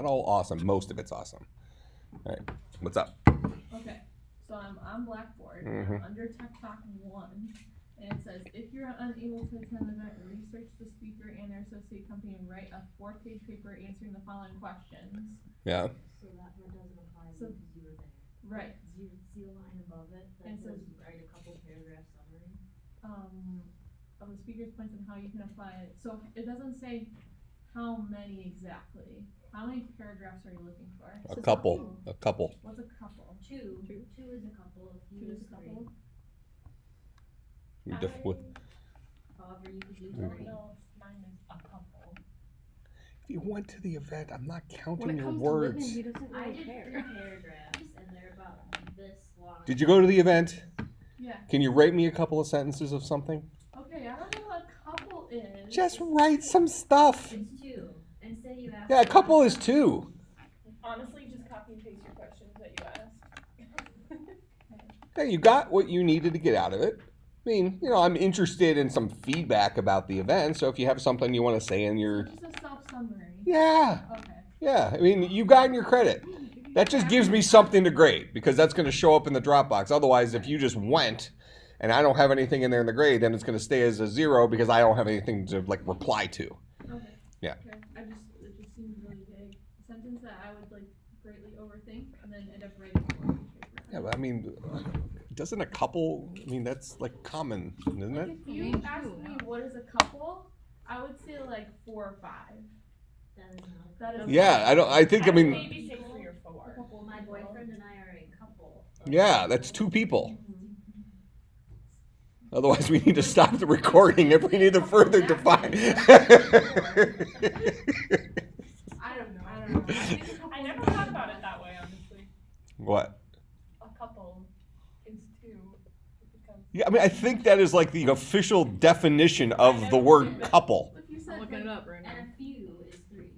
Not all awesome. Most of it's awesome. All right. What's up? Okay. So I'm on Blackboard under Tech Talk 1, and it says, if you're unable to attend the event, research the speaker and their associate company and write a 4-page paper answering the following questions. Yeah. So that one doesn't apply because you were there. Right. Do you see the line above it that says write a couple paragraph summary? Of the speaker's points and how you can apply it. So it doesn't say how many exactly. How many paragraphs are you looking for? A couple. A couple. What's a couple? Two. Two is a couple. Two is a couple. However, you could do three. No, mine is a couple. If you went to the event, I'm not counting When it your comes words. to living, he doesn't I really did care. 3 paragraphs, and they're about this long. Did you go to the event? Yeah. Can you write me a couple of sentences of something? Okay, I don't know what a couple is. Just write some stuff. It's 2. And say you ask. Yeah, a couple is 2. Honestly, just copy and paste your questions that you asked. Yeah, you got what you needed to get out of it. I mean, I'm interested in some feedback about the event, so if you have something you want to say in your... Just a self-summary. Yeah. Okay. Yeah, I mean, you got your credit. That just gives me something to grade, because that's going to show up in the Dropbox. Otherwise, if you just went and I don't have anything in there in the grade, then it's going to stay as a 0 because I don't have anything to, reply to. Okay. Yeah. Okay. It just seems really vague. A sentence that I would, greatly overthink and then end up writing for paper. Yeah, but I mean, doesn't a couple, that's, common, isn't it? If you asked me what is a couple, I would say, 4 or 5. That is not. That is Yeah, I think, Maybe say 3 or 4. Well, my boyfriend and I are a couple. yeah, that's 2 people. Otherwise, we need to stop the recording if we need to further define. I don't know. I never thought about it that way, honestly. What? A couple is 2. It becomes... Yeah, I think that is the official definition of the word couple. If you said, I'm looking it up right now. And a few is 3.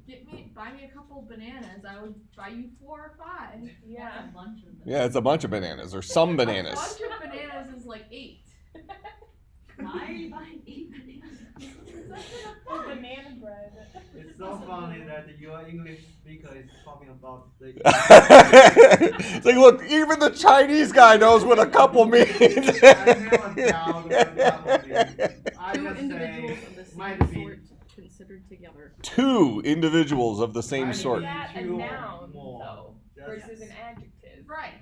buy me a couple bananas, I would buy you 4 or 5. Yeah. That's a bunch of them. Yeah, it's a bunch of bananas, or some bananas. A bunch of bananas is 8. Why are you buying 8 bananas? Banana bread. It's so funny that your English speaker is talking about the. It's look, even the Chinese guy knows what a couple means. I never doubt what a couple means. I 2 just individuals say of the might same be sort considered together. 2 individuals of the same might sort. be That a 2 or noun, more. though, Just- versus an adjective. Right.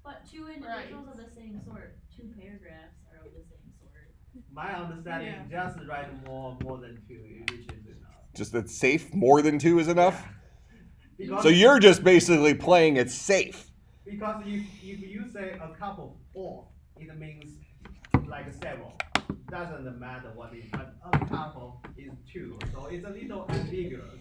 But 2 individuals of the same sort. 2 paragraphs are of the same sort. My understanding is just write more than 2, which is enough. Just that safe, more than 2 is enough? Because, So you're just basically playing it safe. because if you say a couple or, it means several. Doesn't matter what it is, but a couple is 2, so it's a little ambiguous.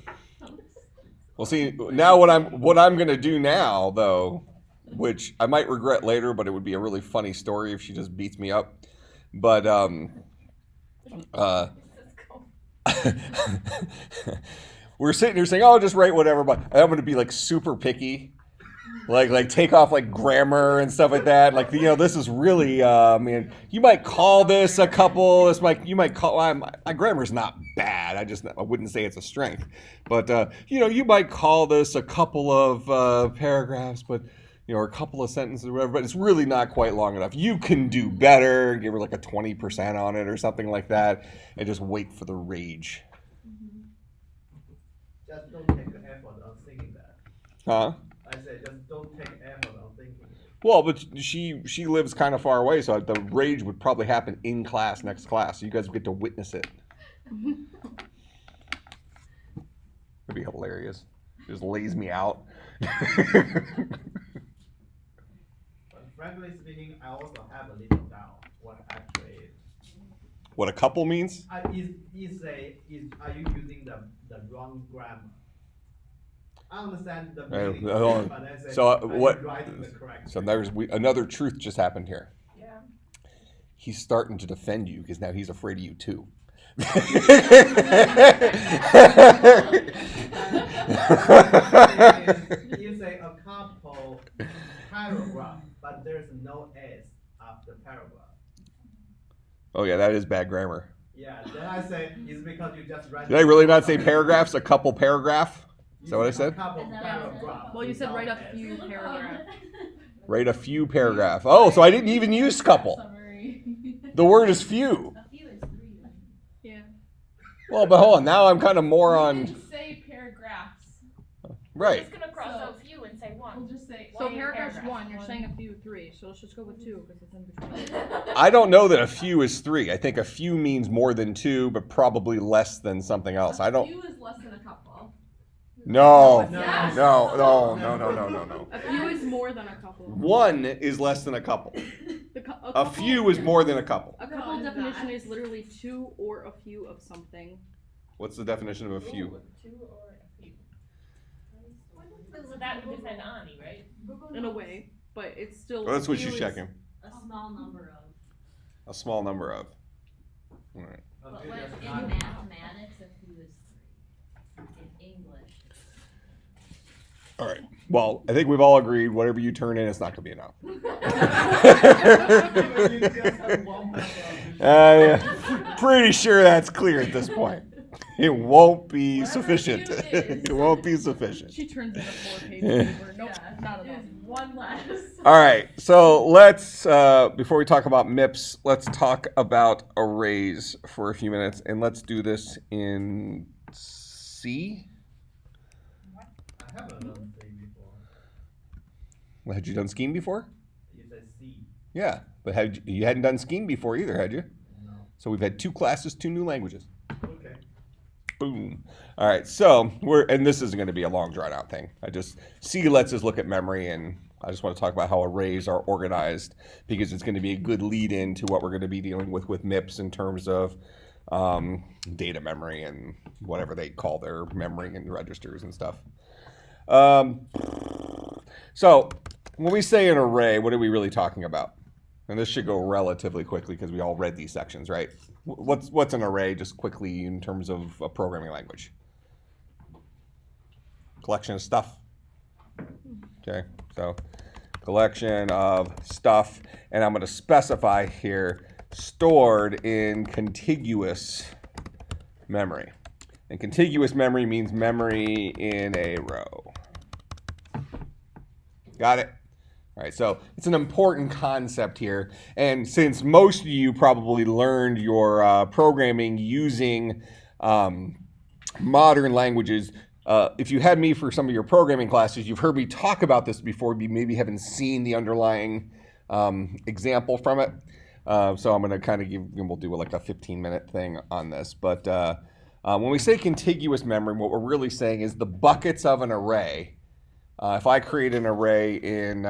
Well, see, now what I'm gonna do now, though, which I might regret later, but it would be a really funny story if she just beats me up. But we're sitting here saying, "Oh, just write whatever," but I'm gonna be super picky, like take off grammar and stuff like that. This is really, you might call this a couple. You might call my grammar's not bad. I wouldn't say it's a strength, but you might call this a couple of paragraphs, but. Or a couple of sentences or whatever, but it's really not quite long enough. You can do better, give her a 20% on it or something like that, and just wait for the rage. Just don't take the effort on thinking that. Huh? I said just don't take effort on thinking. Well, but she lives kind of far away, so the rage would probably happen in class, next class, so you guys get to witness it. It'd be hilarious. Just lays me out. Frankly speaking, I also have a little doubt what actually What a couple means? are you using the wrong grammar? I understand the Right, meaning, hold on. but I say, So, are you what- writing the correct? So there's another truth just happened here. Yeah. He's starting to defend you because now he's afraid of you too. You say a couple paragraph, but there's no S after paragraph. Oh yeah, that is bad grammar. Yeah, then I say it's because you just write. Did I really not say paragraphs? A couple paragraph? Is that what I Use said? A couple Is that paragraph. Well, you said write a without few S. paragraphs. Write a few paragraph. Oh, so I didn't even use couple. Summary. The word is few. A few is 3 then. Yeah. Well, but hold on. Now I'm kind of more You on. didn't say paragraphs. We're Right. just gonna cross So- out few and say We'll one. just say. So One paragraph paragraph. 1, you're saying a few 3, so let's just go with 2 because it's in between. I don't know that a few is 3. I think a few means more than 2, but probably less than something else. I A don't. few is less than a couple. No. Yes. No. A few is more than a couple. One is less than a couple. A few is more than a couple. A couple definition is literally 2 or a few of something. What's the definition of a few? Ooh, 2 or a few. So that would depend on Ani, right? In a way, but it's still. Well, that's what few she's is- checking. A small number of. A small number of. All right. But Okay, when, that's in not- mathematics, a few is 3. In English. All right. Well, I think we've all agreed whatever you turn in, it's not going to be enough. You just have one paragraph. Yeah. Pretty sure that's clear at this point. It won't be Whatever sufficient. few is. It won't be sufficient. She turns in a 4-page paper. Nope, Yeah, not it enough. is one less. All right. So let's, before we talk about MIPS, let's talk about arrays for a few minutes. And let's do this in C. I haven't done C before. Well, had you done Scheme before? You said C. Yeah. But you hadn't done Scheme before either, had you? No. So we've had 2 classes, 2 new languages. Okay. Boom. All right, so and this isn't going to be a long drawn out thing. C lets us look at memory, and I just want to talk about how arrays are organized because it's going to be a good lead in to what we're going to be dealing with MIPS in terms of data memory and whatever they call their memory and registers and stuff. So when we say an array, what are we really talking about? And this should go relatively quickly because we all read these sections, right? What's an array, just quickly in terms of a programming language? Collection of stuff. Okay, so collection of stuff, and I'm going to specify here stored in contiguous memory. And contiguous memory means memory in a row. Got it? All right, so it's an important concept here. And since most of you probably learned your programming using modern languages, if you had me for some of your programming classes, you've heard me talk about this before, but maybe haven't seen the underlying example from it. So I'm going to kind of we'll do like a 15-minute thing on this. But when we say contiguous memory, what we're really saying is the buckets of an array. If I create an array in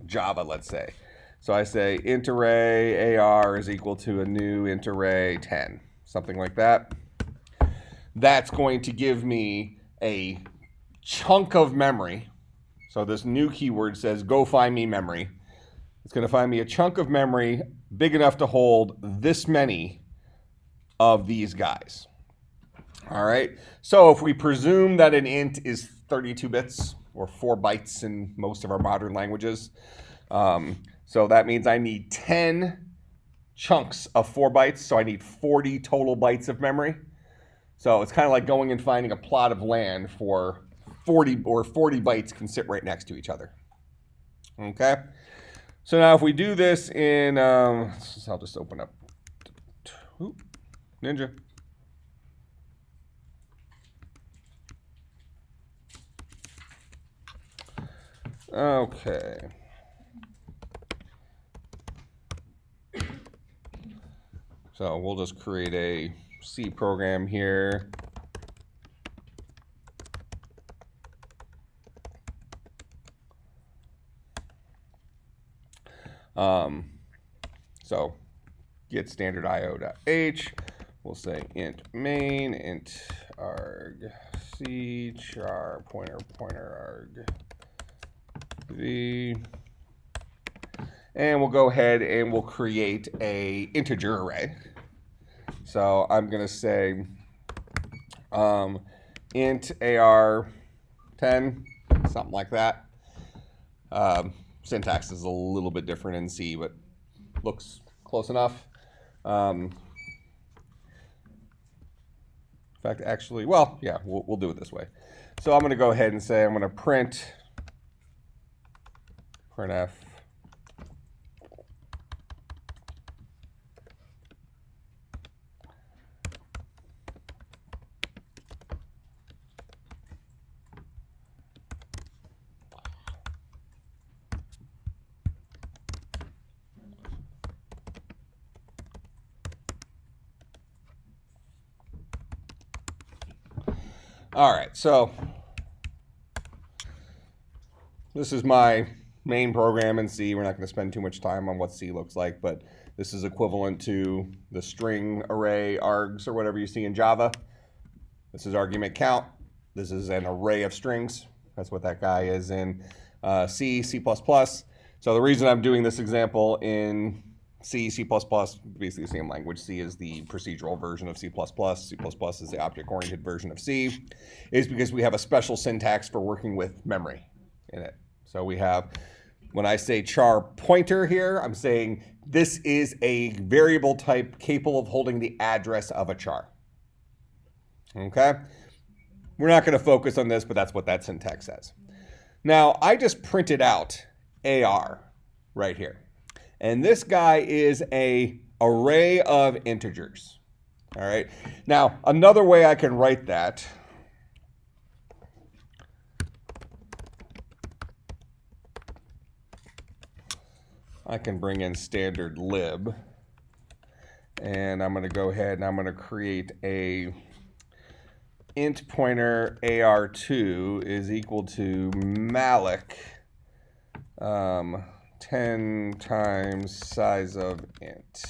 Java, let's say, so I say int array AR is equal to a new int array 10, something like that. That's going to give me a chunk of memory. So this new keyword says go find me memory. It's going to find me a chunk of memory big enough to hold this many of these guys. All right, so if we presume that an int is 32 bits or 4 bytes in most of our modern languages, so that means I need 10 chunks of 4 bytes, so I need 40 total bytes of memory. So it's kind of like going and finding a plot of land for 40 bytes can sit right next to each other. Okay, so now if we do this in, I'll just open up Ninja. Okay. So we'll just create a C program here. So get standard io.h. We'll say int main, int arg c char pointer arg v, and we'll go ahead and we'll create a integer array. So I'm gonna say int ar10, something like that. Syntax is a little bit different in C, but looks close enough. In fact, actually, well, yeah, we'll do it this way. So I'm going to go ahead and say I'm going to printf. All right, so this is my main program in C. We're not going to spend too much time on what C looks like, but this is equivalent to the string array args or whatever you see in Java. This is argument count. This is an array of strings. That's what that guy is in C, C++. So the reason I'm doing this example in C, C++, basically the same language. C is the procedural version of C++. C++ is the object-oriented version of C, is because we have a special syntax for working with memory in it. So we have, when I say char pointer here, I'm saying this is a variable type capable of holding the address of a char. Okay? We're not going to focus on this, but that's what that syntax says. Now, I just printed out AR right here. And this guy is an array of integers. All right. Now, another way I can write that I can bring in standard lib. And I'm going to go ahead and I'm going to create a int pointer AR2 is equal to malloc 10 times size of int.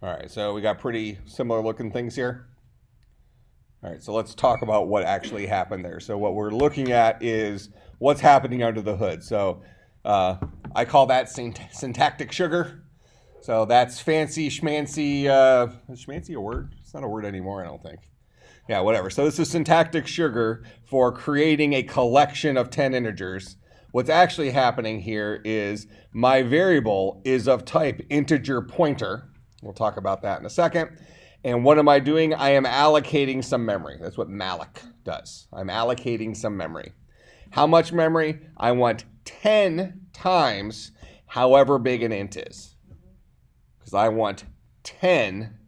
All right, so we got pretty similar looking things here. All right, so let's talk about what actually happened there. So what we're looking at is what's happening under the hood. So I call that syntactic sugar. So that's fancy schmancy. Is schmancy a word? It's not a word anymore, I don't think. Yeah, whatever. So this is syntactic sugar for creating a collection of 10 integers. What's actually happening here is my variable is of type integer pointer. We'll talk about that in a second. And what am I doing? I am allocating some memory. That's what malloc does. I'm allocating some memory. How much memory? I want 10 times however big an int is. Because I want 10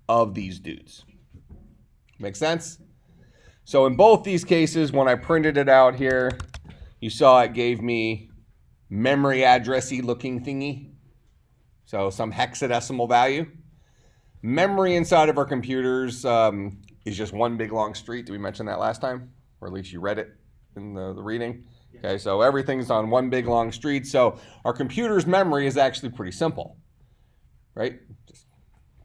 of these dudes. Make sense? So in both these cases, when I printed it out here, you saw it gave me memory addressy looking thingy. So some hexadecimal value. Memory inside of our computers is just one big long street. Did we mention that last time? Or at least you read it in the reading? Okay, so everything's on one big long street. So our computer's memory is actually pretty simple, right? Just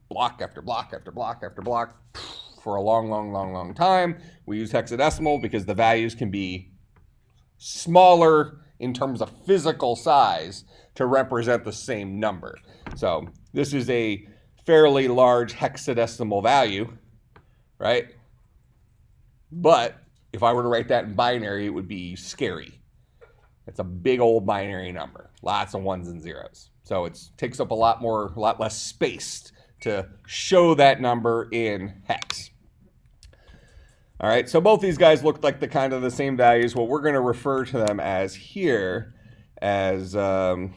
block after block after block after block for a long time. We use hexadecimal because the values can be smaller in terms of physical size to represent the same number. So this is a fairly large hexadecimal value, right? But if I were to write that in binary, it would be scary. It's a big old binary number, lots of ones and zeros. So it takes up a lot less space to show that number in hex. All right, so both these guys look like the kind of the same values. What we're going to refer to them as here as AR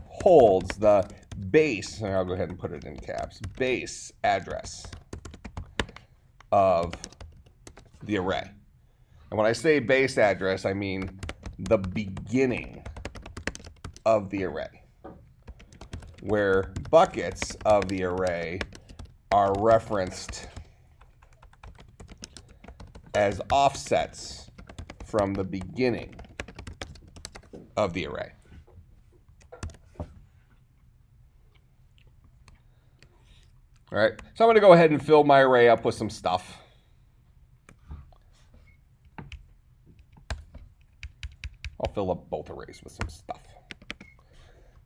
holds the base, and I'll go ahead and put it in caps, base address of the array. And when I say base address, I mean the beginning of the array, where buckets of the array are referenced as offsets from the beginning of the array. All right, so I'm going to go ahead and fill my array up with some stuff. I'll fill up both arrays with some stuff.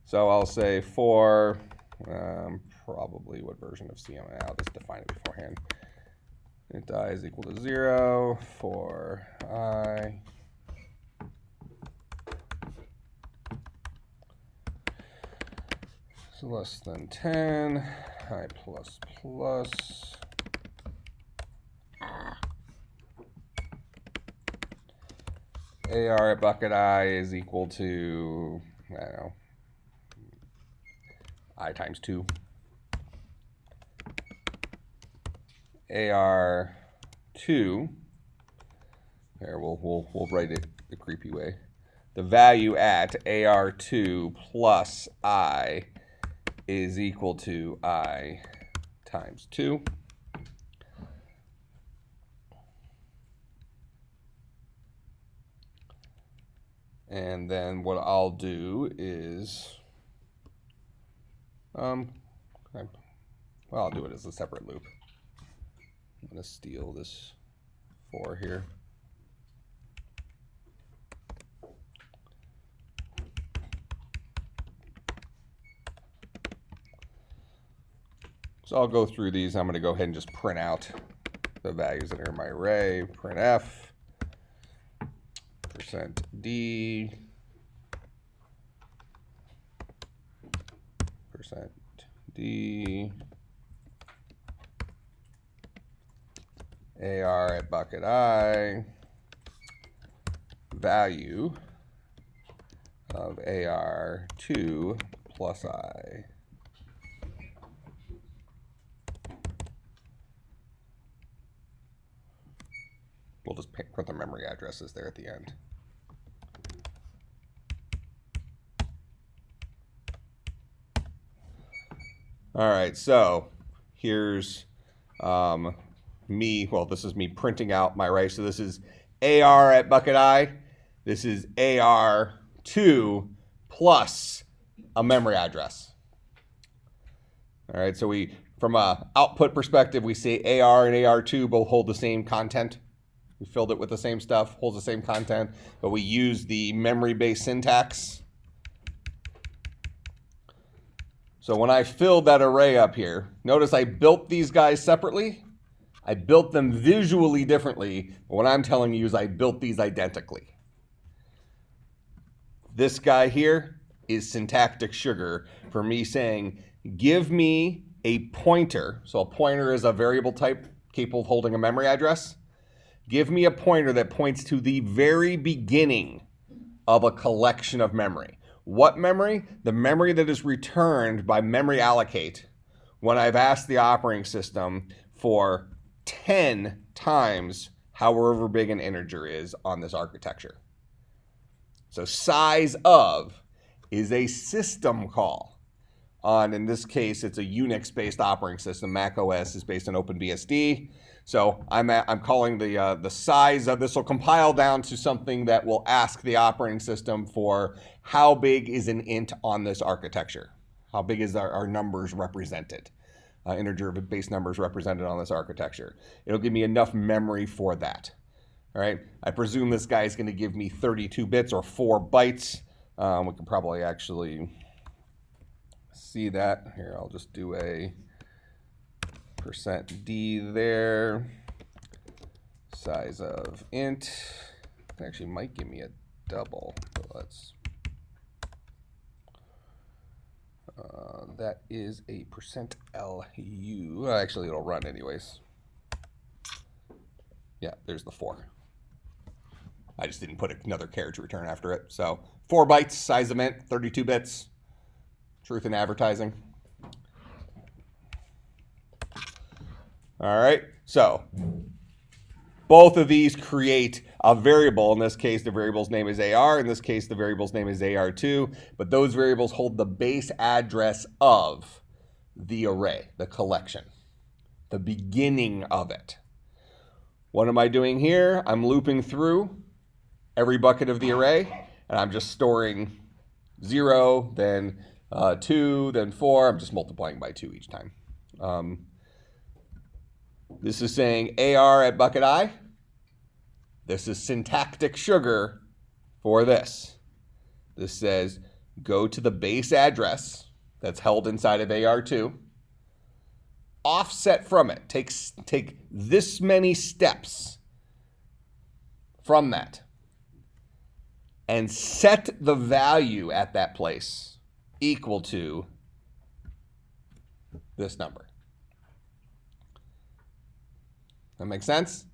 So I'll say for probably what version of CM. I'll just define it beforehand. Int I is equal to 0 for I. So less than 10, I plus plus. AR at bucket I is equal to, I don't know, I times 2. AR2, there, we'll write it the creepy way. The value at AR2 plus I is equal to I times 2. And then what I'll do is, I'll do it as a separate loop. I'm going to steal this 4 here. So I'll go through these. I'm going to go ahead and just print out the values that are in my array. Printf, %d, %d, AR at bucket I, value of AR2 plus I. We'll just put the memory addresses there at the end. All right, so here's me. Well, this is me printing out my array. So this is AR at bucket I. This is AR2 plus a memory address. All right, so we, from a output perspective, we say AR and AR2 both hold the same content. We filled it with the same stuff, holds the same content, but we use the memory-based syntax. So when I filled that array up here, notice I built these guys separately. I built them visually differently, but what I'm telling you is I built these identically. This guy here is syntactic sugar for me saying, give me a pointer. So a pointer is a variable type capable of holding a memory address. Give me a pointer that points to the very beginning of a collection of memory. What memory? The memory that is returned by memory allocate when I've asked the operating system for 10 times however big an integer is on this architecture. So size of is a system call. In this case, it's a Unix-based operating system. Mac OS is based on OpenBSD. So I'm calling the size of this will compile down to something that will ask the operating system for how big is an int on this architecture? How big is our numbers represented? Integer-based numbers represented on this architecture. It'll give me enough memory for that. All right. I presume this guy is going to give me 32 bits or 4 bytes. We can probably actually see that. Here, I'll just do a %d there. Size of int. It actually might give me a double, but let's. That is a %lu. Actually, it'll run anyways. Yeah, there's the 4. I just didn't put another carriage return after it. So 4 bytes, size of int, 32 bits. Truth in advertising. All right, so both of these create a variable. In this case, the variable's name is AR. In this case, the variable's name is AR2. But those variables hold the base address of the array, the collection, the beginning of it. What am I doing here? I'm looping through every bucket of the array, and I'm just storing 0, then 2, then 4. I'm just multiplying by 2 each time. This is saying AR at bucket I. This is syntactic sugar for this. This says go to the base address that's held inside of AR2. offset from it. Take this many steps from that and set the value at that place equal to this number. That make sense?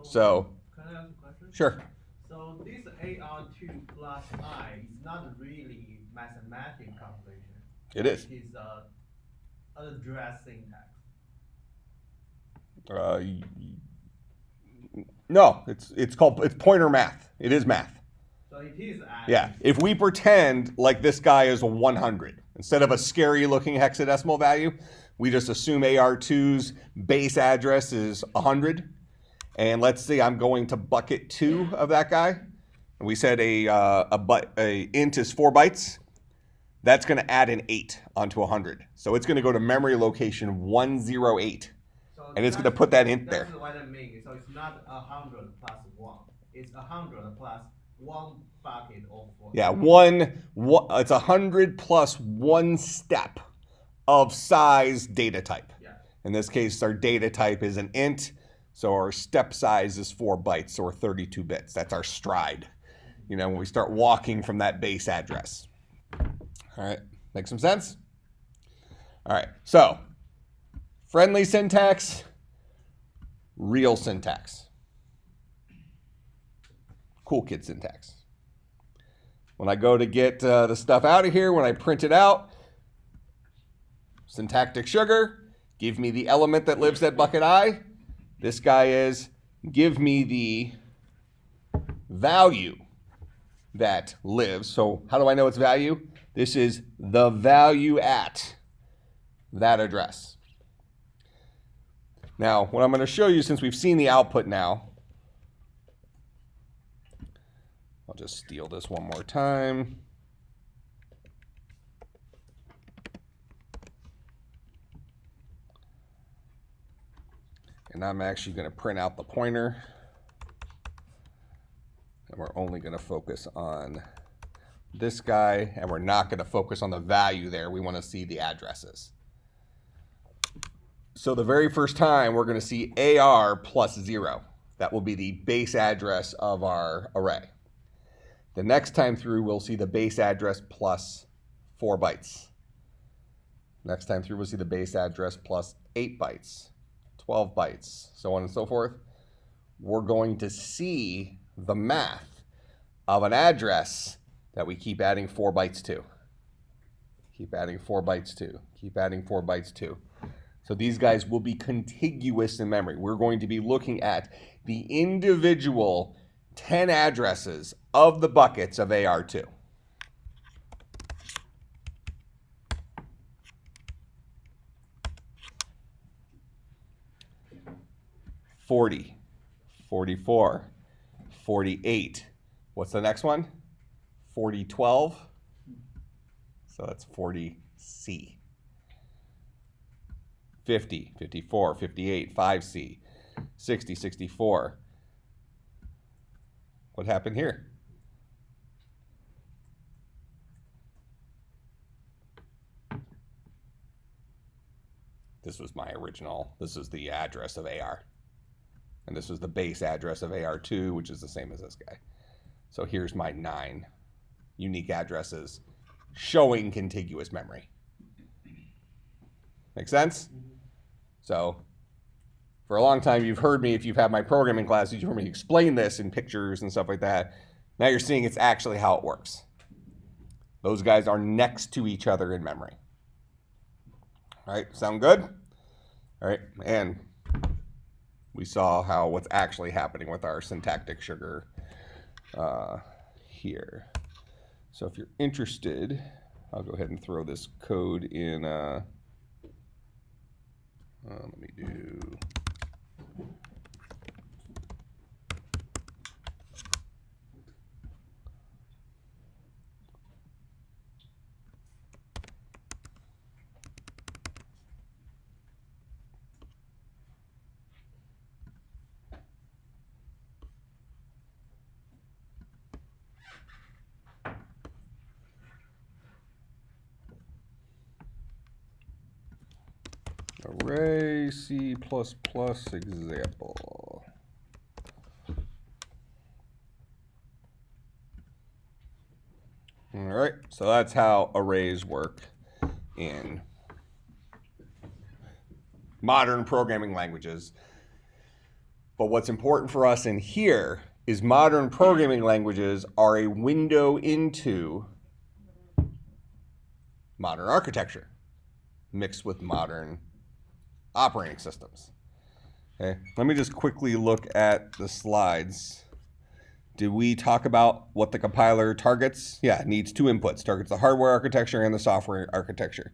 So, can I ask a question? sure. So this AR2 plus I is not really mathematical calculation. It is. It is address syntax. No, it's pointer math. It is math. So it is Yeah. If we pretend like this guy is a 100, instead of a scary looking hexadecimal value, we just assume AR2's base address is 100. And let's say I'm going to bucket 2 of that guy. And we said a int is 4 bytes. That's going to add an 8 onto 100. So it's going to go to memory location 108. So And it's going to put that in there. That's what I mean. So it's not 100 plus 1. It's 100 plus 1 bucket of 4. Yeah, it's 100 plus 1 step of size data type. Yeah. In this case, our data type is an int, so our step size is 4 bytes or 32 bits. That's our stride. You know, when we start walking from that base address. All right, make some sense? All right, so friendly syntax, real syntax. Cool kid syntax. When I go to get the stuff out of here, when I print it out, syntactic sugar, give me the element that lives at bucket I. This guy is, give me the value that lives. So how do I know its value? This is the value at that address. Now, what I'm going to show you, since we've seen the output now, I'll just steal this one more time. And I'm actually going to print out the pointer. And we're only going to focus on this guy, and we're not going to focus on the value there. We want to see the addresses. So the very first time, we're going to see AR plus 0. That will be the base address of our array. The next time through, we'll see the base address plus 4 bytes. Next time through, we'll see the base address plus 8 bytes, 12 bytes, so on and so forth. We're going to see the math of an address that we keep adding 4 bytes to. Keep adding 4 bytes to. Keep adding 4 bytes to. So these guys will be contiguous in memory. We're going to be looking at the individual 10 addresses of the buckets of AR2. $40, $44, $48. What's the next one? $4012. So that's 40C. 50, 54, 58, 5C. 60, 64. What happened here? This was my original. This is the address of AR. And this was the base address of AR2, which is the same as this guy. So here's my 9 unique addresses showing contiguous memory. Make sense? So for a long time, you've heard me, if you've had my programming classes, you've heard me explain this in pictures and stuff like that. Now you're seeing it's actually how it works. Those guys are next to each other in memory. All right, sound good? All right, and we saw what's actually happening with our syntactic sugar here. So if you're interested, I'll go ahead and throw this code in. Let me do. Array C++ example. All right, so that's how arrays work in modern programming languages. But what's important for us in here is modern programming languages are a window into modern architecture mixed with modern operating systems. Okay, let me just quickly look at the slides. Did we talk about what the compiler targets? Yeah, it needs two inputs. Targets the hardware architecture and the software architecture.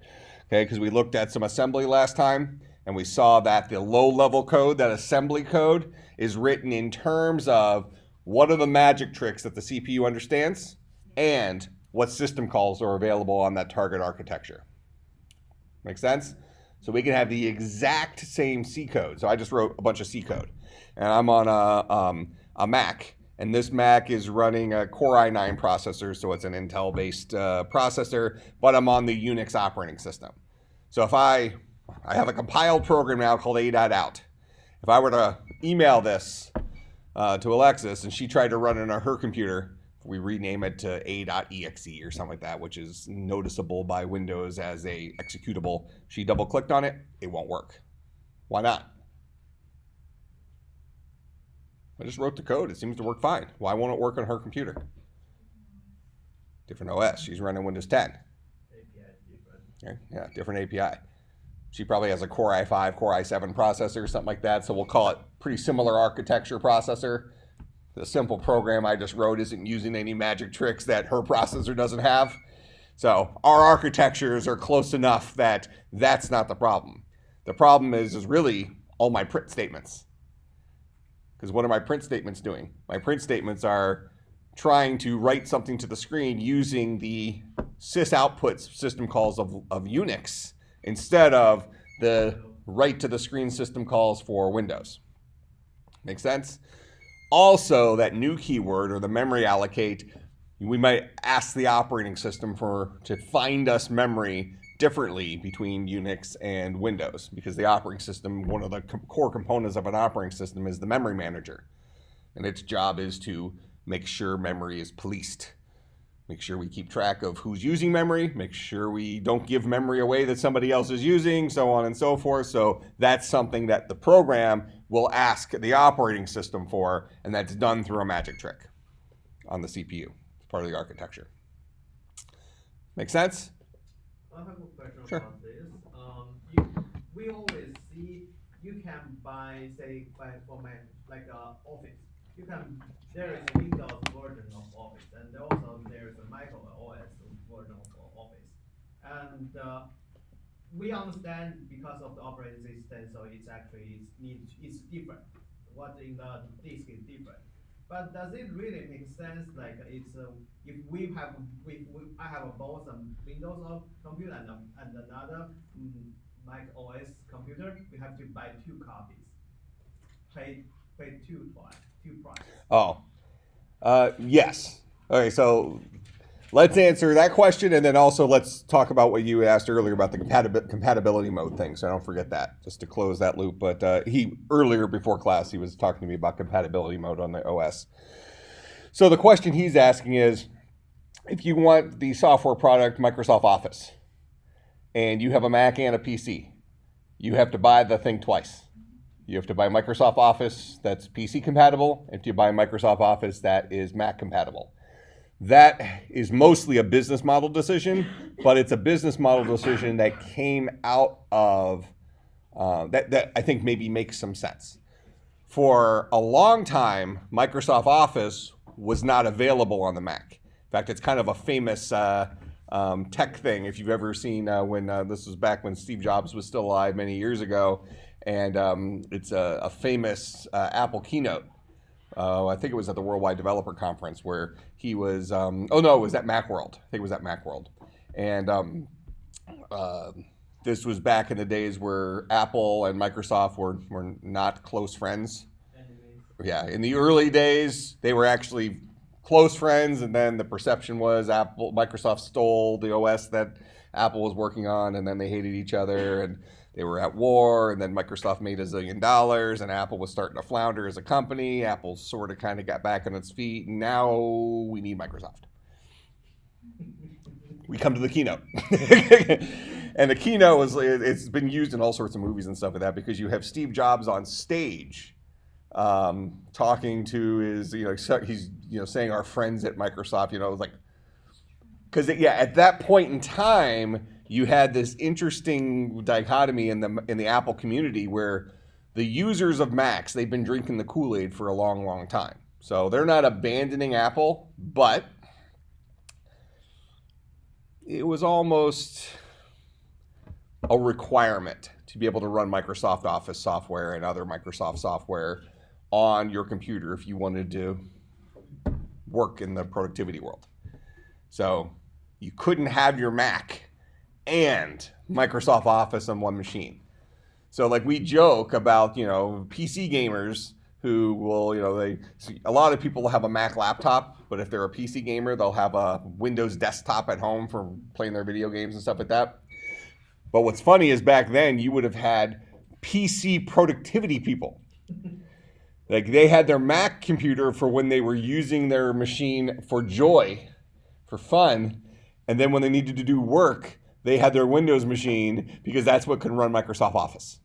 Okay, because we looked at some assembly last time, and we saw that the low-level code, that assembly code, is written in terms of what are the magic tricks that the CPU understands and what system calls are available on that target architecture. Make sense? So we can have the exact same C code. So I just wrote a bunch of C code, and I'm on a Mac. And this Mac is running a Core i9 processor, so it's an Intel-based processor, but I'm on the Unix operating system. So if I have a compiled program now called a.out. If I were to email this to Alexis and she tried to run it on her computer, we rename it to a.exe or something like that, which is noticeable by Windows as a executable. She double-clicked on it, it won't work. Why not? I just wrote the code. It seems to work fine. Why won't it work on her computer? Different OS. She's running Windows 10. API is different. Okay. Yeah, different API. She probably has a Core i5, Core i7 processor, something like that. So we'll call it pretty similar architecture processor. The simple program I just wrote isn't using any magic tricks that her processor doesn't have. So our architectures are close enough that that's not the problem. The problem is really all my print statements. Because what are my print statements doing? My print statements are trying to write something to the screen using the sys output system calls of Unix instead of the write to the screen system calls for Windows. Make sense? Also, that new keyword or the memory allocate, we might ask the operating system to find us memory differently between Unix and Windows, because the operating system, one of the core components of an operating system is the memory manager. And its job is to make sure memory is policed. Make sure we keep track of who's using memory, make sure we don't give memory away that somebody else is using, so on and so forth. So that's something that the program will ask the operating system for, and that's done through a magic trick on the CPU. It's part of the architecture. Make sense? I have a question Sure. about this. We always see you can buy, say, for my Office. There is a Windows version of Office, and also there is a Mac OS version of Office. And we understand because of the operating system, so it's different. What in the disk is different. But does it really make sense? Like if I have both a Windows computer and another Mac OS computer, we have to buy two copies. Pay two prices. Oh, yes. Okay, so let's answer that question, and then also let's talk about what you asked earlier about the compatibility mode thing, so I don't forget that, just to close that loop. But earlier before class, he was talking to me about compatibility mode on the OS. So the question he's asking is, if you want the software product Microsoft Office, and you have a Mac and a PC, you have to buy the thing twice. You have to buy Microsoft Office that's PC compatible, and you buy Microsoft Office that is Mac compatible. That is mostly a business model decision, but it's a business model decision that came out of, that I think maybe makes some sense. For a long time, Microsoft Office was not available on the Mac. In fact, it's kind of a famous tech thing. If you've ever seen when this was back when Steve Jobs was still alive many years ago, and it's a famous Apple keynote. I think it was at the Worldwide Developer Conference where he was, it was at Macworld. I think it was at Macworld. And this was back in the days where Apple and Microsoft were not close friends. Yeah, in the early days, they were actually close friends, and then the perception was Microsoft stole the OS that Apple was working on, and then they hated each other. And they were at war, and then Microsoft made $1 zillion, and Apple was starting to flounder as a company. Apple sort of kind of got back on its feet, and now we need Microsoft. We come to the keynote. And the keynote it's been used in all sorts of movies and stuff like that, because you have Steve Jobs on stage talking to his, he's, saying our friends at Microsoft, like, because at that point in time, you had this interesting dichotomy in the Apple community where the users of Macs, they've been drinking the Kool-Aid for a long, long time. So they're not abandoning Apple, but it was almost a requirement to be able to run Microsoft Office software and other Microsoft software on your computer if you wanted to work in the productivity world. So you couldn't have your Mac and Microsoft Office on one machine. So like we joke about, PC gamers who will, a lot of people have a Mac laptop, but if they're a PC gamer, they'll have a Windows desktop at home for playing their video games and stuff like that. But what's funny is back then you would have had PC productivity people. Like they had their Mac computer for when they were using their machine for joy, for fun, and then when they needed to do work, they had their Windows machine because that's what could run Microsoft Office.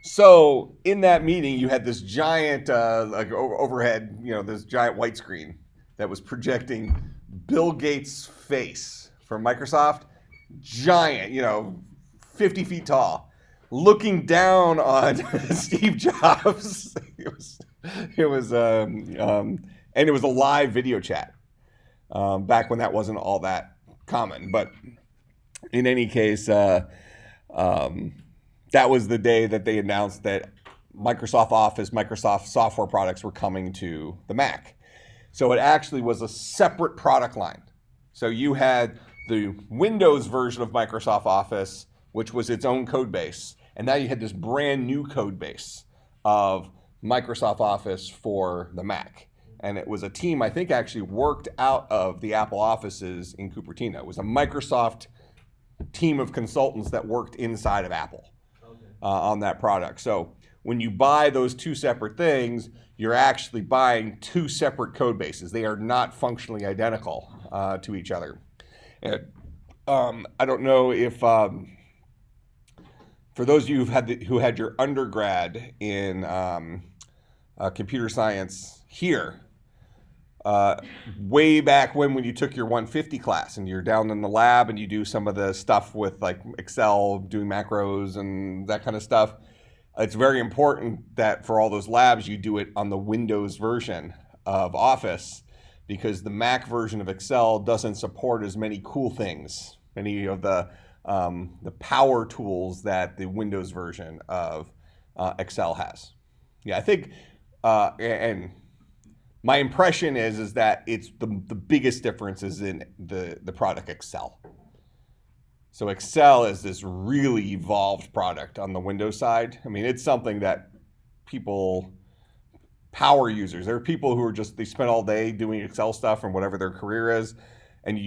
So in that meeting, you had this giant overhead, this giant white screen that was projecting Bill Gates' face from Microsoft, giant, 50 feet tall, looking down on Steve Jobs. It was and it was a live video chat back when that wasn't all that common. But in any case, that was the day that they announced that Microsoft Office, Microsoft software products were coming to the Mac. So it actually was a separate product line. So you had the Windows version of Microsoft Office, which was its own code base. And now you had this brand new code base of Microsoft Office for the Mac. And it was a team, I think, actually worked out of the Apple offices in Cupertino. It was a Microsoft team of consultants that worked inside of Apple on that product. So when you buy those two separate things, you're actually buying two separate code bases. They are not functionally identical to each other. And, I don't know if, for those of you who had your undergrad in computer science here, way back when you took your 150 class and you're down in the lab and you do some of the stuff with like Excel, doing macros and that kind of stuff, it's very important that for all those labs you do it on the Windows version of Office, because the Mac version of Excel doesn't support as many cool things, many of the power tools that the Windows version of Excel has. Yeah, I think, and my impression is that it's the biggest difference is in the product Excel. So Excel is this really evolved product on the Windows side. I mean, it's something that power users, there are people who are they spend all day doing Excel stuff and whatever their career is, and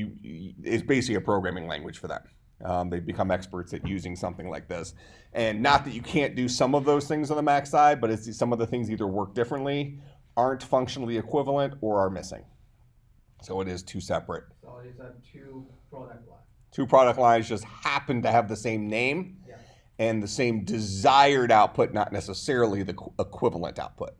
it's basically a programming language for them. They've become experts at using something like this. And not that you can't do some of those things on the Mac side, but it's some of the things either work differently, aren't functionally equivalent, or are missing. So it is two separate. So it's a two product line. Two product lines just happen to have the same name and the same desired output, not necessarily the equivalent output.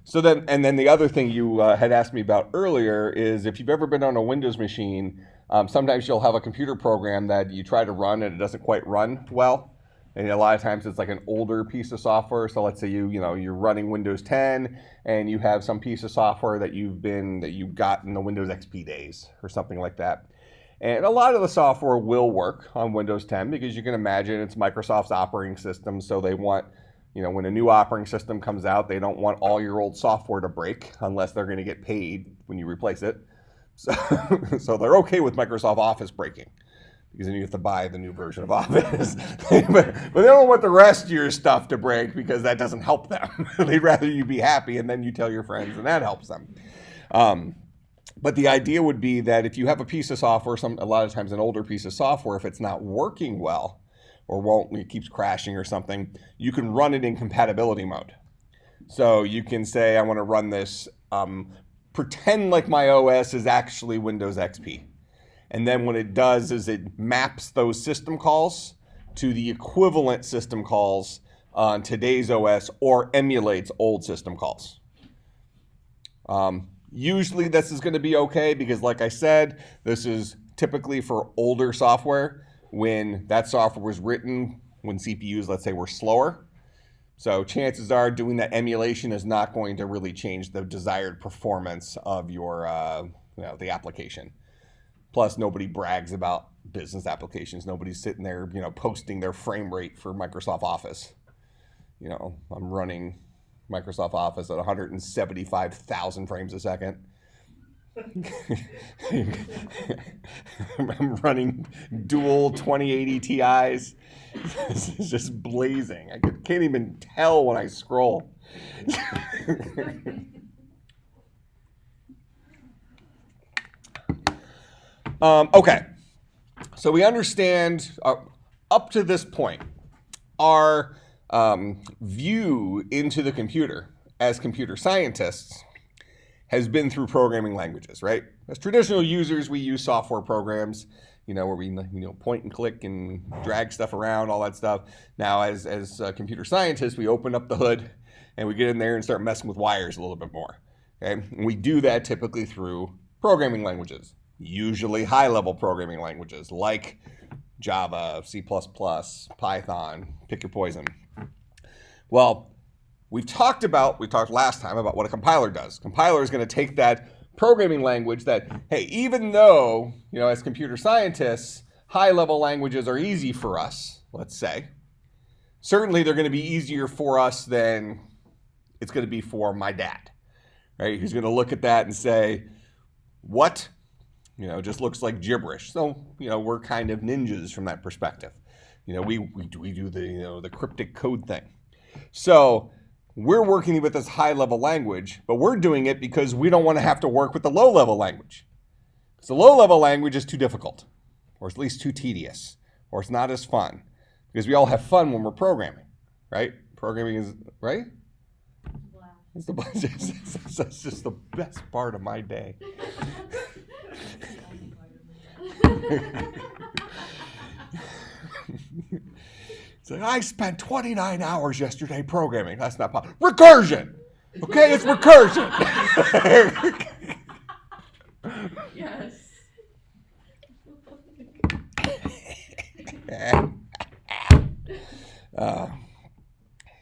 So then the other thing you had asked me about earlier is if you've ever been on a Windows machine, sometimes you'll have a computer program that you try to run and it doesn't quite run well. And a lot of times it's like an older piece of software. So let's say you're running Windows 10 and you have some piece of software that you've got in the Windows XP days or something like that. And a lot of the software will work on Windows 10 because you can imagine it's Microsoft's operating system. So they want, when a new operating system comes out, they don't want all your old software to break unless they're going to get paid when you replace it. So they're okay with Microsoft Office breaking, because then you have to buy the new version of Office. but they don't want the rest of your stuff to break because that doesn't help them. They'd rather you be happy and then you tell your friends and that helps them. But the idea would be that if you have a piece of software, a lot of times an older piece of software, if it's not working well or it keeps crashing or something, you can run it in compatibility mode. So you can say, I want to run this, pretend like my OS is actually Windows XP. And then what it does is it maps those system calls to the equivalent system calls on today's OS or emulates old system calls. Usually this is going to be okay because, like I said, this is typically for older software when that software was written when CPUs, let's say, were slower. So chances are doing that emulation is not going to really change the desired performance of your the application. Plus, nobody brags about business applications. Nobody's sitting there, posting their frame rate for Microsoft Office. I'm running Microsoft Office at 175,000 frames a second. I'm running dual 2080 Ti's. This is just blazing. I can't even tell when I scroll. Okay, so we understand up to this point our view into the computer as computer scientists has been through programming languages, right? As traditional users, we use software programs, where we point and click and drag stuff around, all that stuff. Now, as computer scientists, we open up the hood and we get in there and start messing with wires a little bit more. Okay, and we do that typically through programming languages. Usually high-level programming languages like Java, C++, Python, pick your poison. Well, we talked last time about what a compiler does. Compiler is going to take that programming language that, hey, even though, as computer scientists, high-level languages are easy for us, let's say, certainly they're going to be easier for us than it's going to be for my dad, right? Who's going to look at that and say, what? Just looks like gibberish. So, we're kind of ninjas from that perspective. We do the cryptic code thing. So we're working with this high-level language, but we're doing it because we don't want to have to work with the low-level language. Because the low-level language is too difficult, or at least too tedious, or it's not as fun. Because we all have fun when we're programming, right? Programming is, right? It's that's just the best part of my day. It's like, I spent 29 hours yesterday programming. That's not possible. Recursion! Okay, it's recursion. Yes.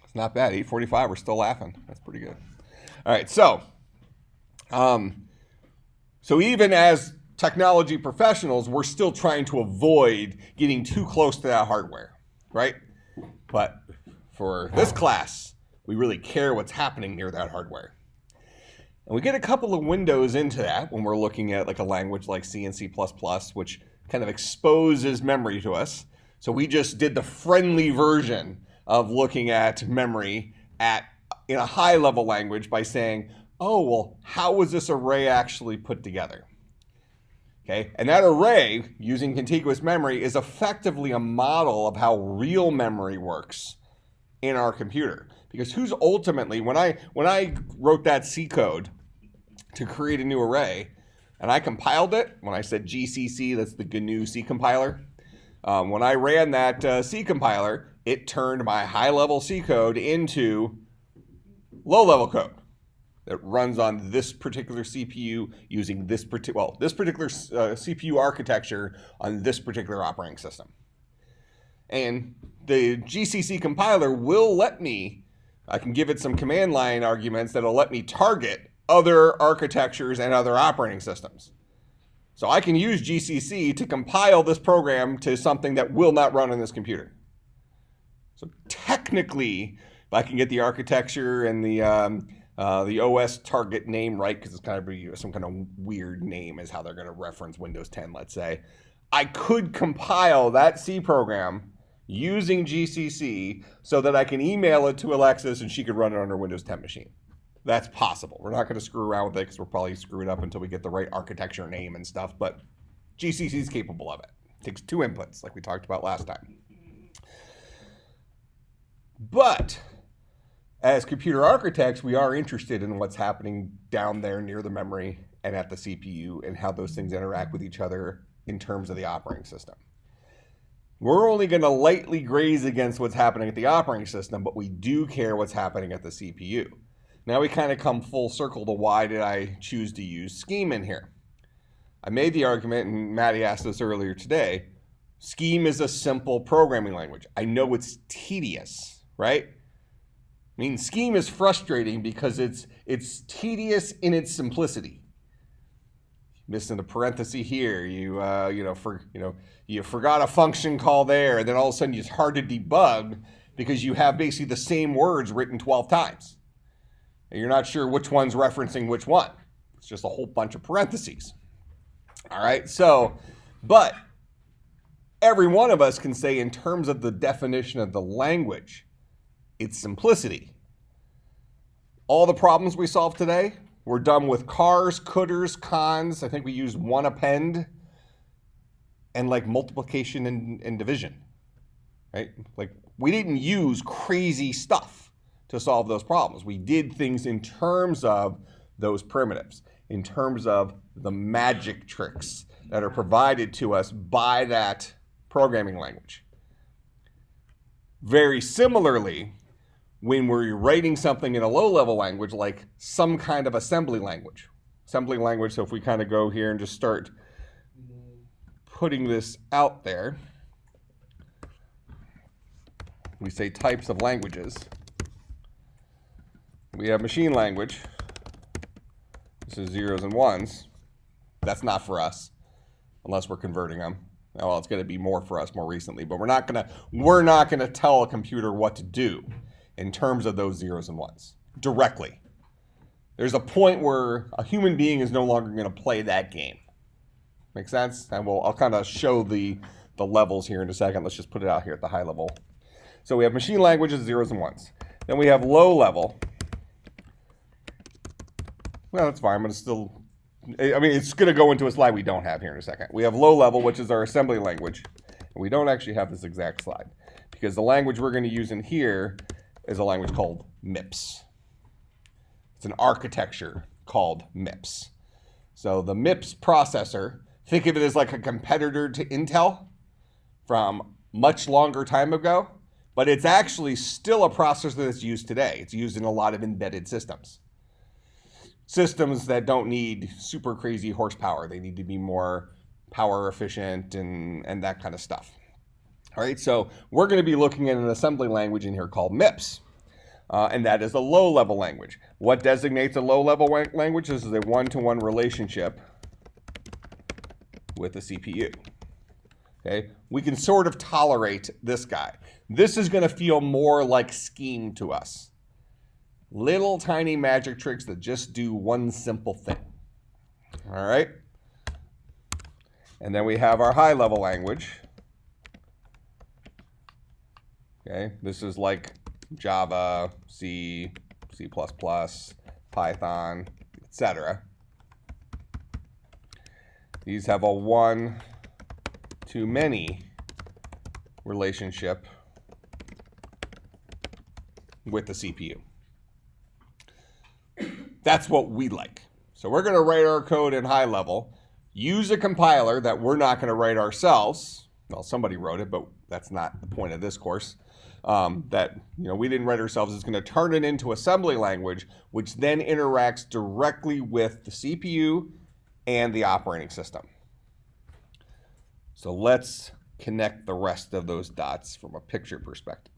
It's not bad. 8:45, we're still laughing. That's pretty good. All right, so even as technology professionals, we're still trying to avoid getting too close to that hardware, right? But for this class, we really care what's happening near that hardware. And we get a couple of windows into that when we're looking at like a language like C and C++, which kind of exposes memory to us. So we just did the friendly version of looking at memory in a high-level language by saying, oh, well, how was this array actually put together? Okay, and that array, using contiguous memory, is effectively a model of how real memory works in our computer. Because who's ultimately, when I wrote that C code to create a new array, and I compiled it, when I said GCC, that's the GNU C compiler, when I ran that C compiler, it turned my high-level C code into low-level code that runs on this particular CPU using this particular CPU architecture on this particular operating system. And the GCC compiler will let me, I can give it some command line arguments that'll let me target other architectures and other operating systems. So I can use GCC to compile this program to something that will not run on this computer. So technically, if I can get the architecture and the OS target name right, because it's kind of some kind of weird name is how they're going to reference Windows 10, let's say, I could compile that C program using GCC so that I can email it to Alexis and she could run it on her Windows 10 machine. That's possible. We're not going to screw around with it because we'll probably screw it up until we get the right architecture name and stuff, but GCC is capable of it. It takes 2 inputs, like we talked about last time. But as computer architects, we are interested in what's happening down there near the memory and at the CPU and how those things interact with each other in terms of the operating system. We're only going to lightly graze against what's happening at the operating system, but we do care what's happening at the CPU. Now we kind of come full circle to why did I choose to use Scheme in here. I made the argument, and Maddie asked this earlier today, Scheme is a simple programming language. I know it's tedious, right? I mean, Scheme is frustrating because it's tedious in its simplicity. Missing a parenthesis here, you forgot a function call there, and then all of a sudden it's hard to debug because you have basically the same words written 12 times. And you're not sure which one's referencing which one. It's just a whole bunch of parentheses. All right, so, but every one of us can say in terms of the definition of the language, it's simplicity. All the problems we solve today, we're done with cars, cooters, cons. I think we used one append and like multiplication and division, right? Like we didn't use crazy stuff to solve those problems. We did things in terms of those primitives, in terms of the magic tricks that are provided to us by that programming language. Very similarly, when we're writing something in a low-level language, like some kind of assembly language. Assembly language, so if we kind of go here and just start putting this out there, we say types of languages. We have machine language. This is zeros and ones. That's not for us, unless we're converting them. Well, it's going to be more for us more recently, but we're not going to tell a computer what to do in terms of those zeros and ones directly. There's a point where a human being is no longer going to play that game. Make sense? And I'll kind of show the levels here in a second. Let's just put it out here at the high level. So we have machine languages, zeros and ones. Then we have low level. Well, that's fine. I'm going to still, it's going to go into a slide we don't have here in a second. We have low level, which is our assembly language. And we don't actually have this exact slide because the language we're going to use in here is a language called Mips. It's an architecture called Mips. So the Mips processor, think of it as like a competitor to Intel from much longer time ago, but it's actually still a processor that's used today. It's used in a lot of embedded systems. Systems that don't need super crazy horsepower. They need to be more power efficient and that kind of stuff. All right, so we're going to be looking at an assembly language in here called Mips, and that is a low-level language. What designates a low-level language? This is a one-to-one relationship with the CPU. Okay, we can sort of tolerate this guy. This is going to feel more like Scheme to us. Little tiny magic tricks that just do one simple thing. All right, and then we have our high-level language. Okay, this is like Java, C, C++, Python, etc. These have a one-to-many relationship with the CPU. That's what we like. So we're going to write our code in high level, use a compiler that we're not going to write ourselves. Well, somebody wrote it, but that's not the point of this course. That we didn't write ourselves. It's going to turn it into assembly language, which then interacts directly with the CPU and the operating system. So let's connect the rest of those dots from a picture perspective.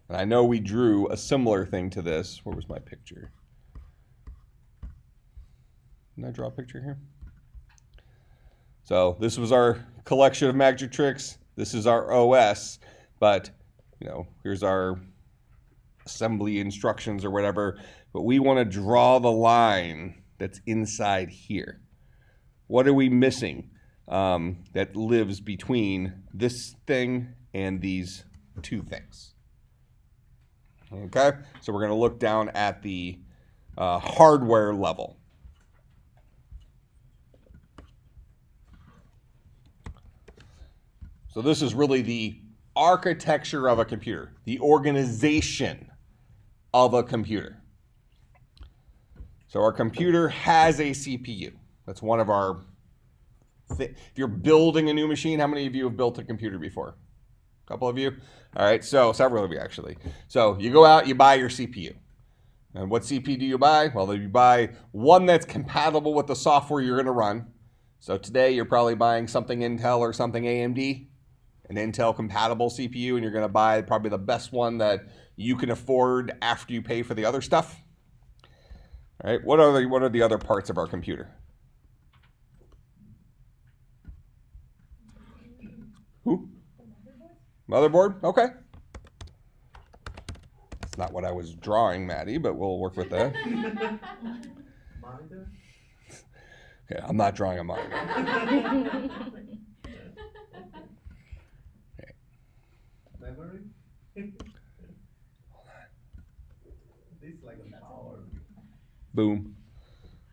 And I know we drew a similar thing to this. Where was my picture? Didn't I draw a picture here? So this was our collection of magic tricks. This is our OS, but here's our assembly instructions or whatever. But we want to draw the line that's inside here. What are we missing that lives between this thing and these two things? Okay, so we're going to look down at the hardware level. So this is really the architecture of a computer, the organization of a computer. So our computer has a CPU. That's one of our, if you're building a new machine, how many of you have built a computer before? A couple of you? All right, so several of you actually. So you go out, you buy your CPU. And what CPU do you buy? Well, you buy one that's compatible with the software you're going to run. So today you're probably buying something Intel or something AMD, an Intel compatible CPU, and you're going to buy probably the best one that you can afford after you pay for the other stuff. All right, what are the other parts of our computer? Who? Motherboard? Okay. That's not what I was drawing, Maddie, but we'll work with that. Monitor? Okay, I'm not drawing a monitor. Okay. Memory? This is like a power. Boom.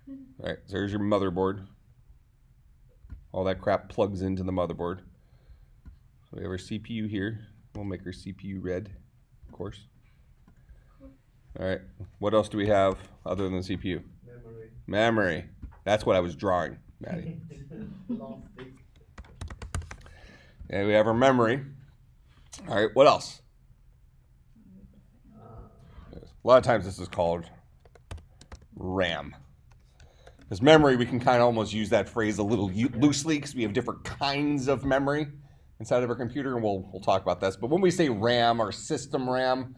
All right, so there's your motherboard. All that crap plugs into the motherboard. So we have our CPU here. We'll make our CPU red, of course. All right, what else do we have other than the CPU? Memory. Memory. That's what I was drawing, Maddie. Long stick. And we have our memory. All right, what else? A lot of times this is called RAM. Because memory, we can kind of almost use that phrase a little loosely because we have different kinds of memory inside of our computer, and we'll talk about this. But when we say RAM or system RAM,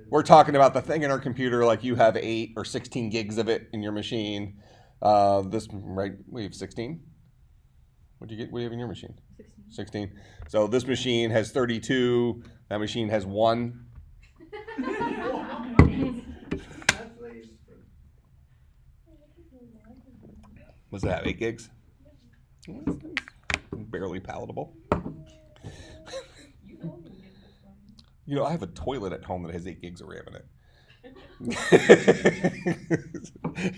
we're talking about the thing in our computer like you have 8 or 16 gigs of it in your machine. Right, we have 16. What do you get? What do you have in your machine? 16. So this machine has 32. That machine has 1. What's that? 8 gigs? Barely palatable. You know, I have a toilet at home that has 8 gigs of RAM in it.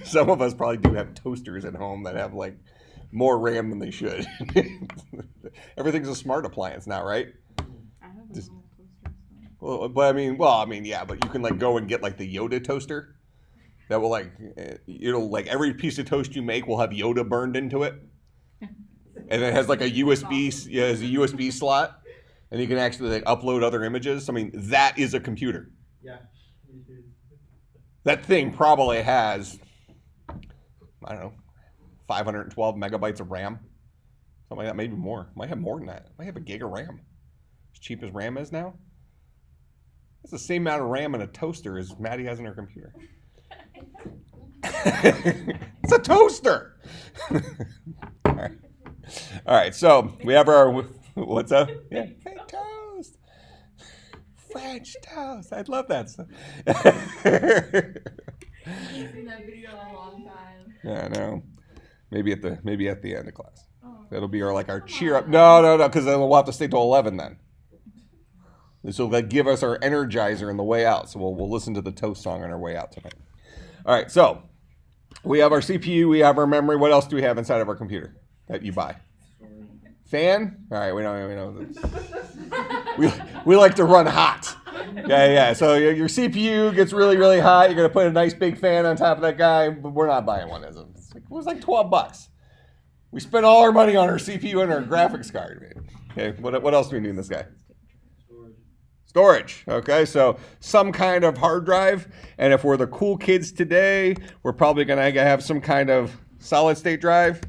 Some of us probably do have toasters at home that have like more RAM than they should. Everything's a smart appliance now, right? I have a Just- normal toaster. Well, I mean, yeah, but you can like go and get like the Yoda Toaster. That will like, like every piece of toast you make will have Yoda burned into it, and it has like a USB, has a USB slot, and you can actually like upload other images. I mean, that is a computer. Yeah. It is. That thing probably has, I don't know, 512 megabytes of RAM, something like that, maybe more. Might have more than that. Might have a gig of RAM. As cheap as RAM is now. That's the same amount of RAM in a toaster as Maddie has in her computer. It's a toaster. All right, so we have our, what's up? Yeah, hey, toast. French toast. I'd love that stuff. I've seen that video in a long time. Yeah, I know. Maybe at the end of class. Oh. That'll be our cheer up. No, because then we'll have to stay till 11 then. This will give us our energizer on the way out. So we'll listen to the toast song on our way out tonight. All right, so we have our CPU, we have our memory. What else do we have inside of our computer that you buy? Fan? All right, we know. We like to run hot. Yeah. So your CPU gets really, really hot. You're gonna put a nice big fan on top of that guy, but we're not buying one. It was like $12. We spent all our money on our CPU and our graphics card. Okay, what else do we need in this guy? Storage, okay, so some kind of hard drive, and if we're the cool kids today, we're probably gonna have some kind of solid state drive.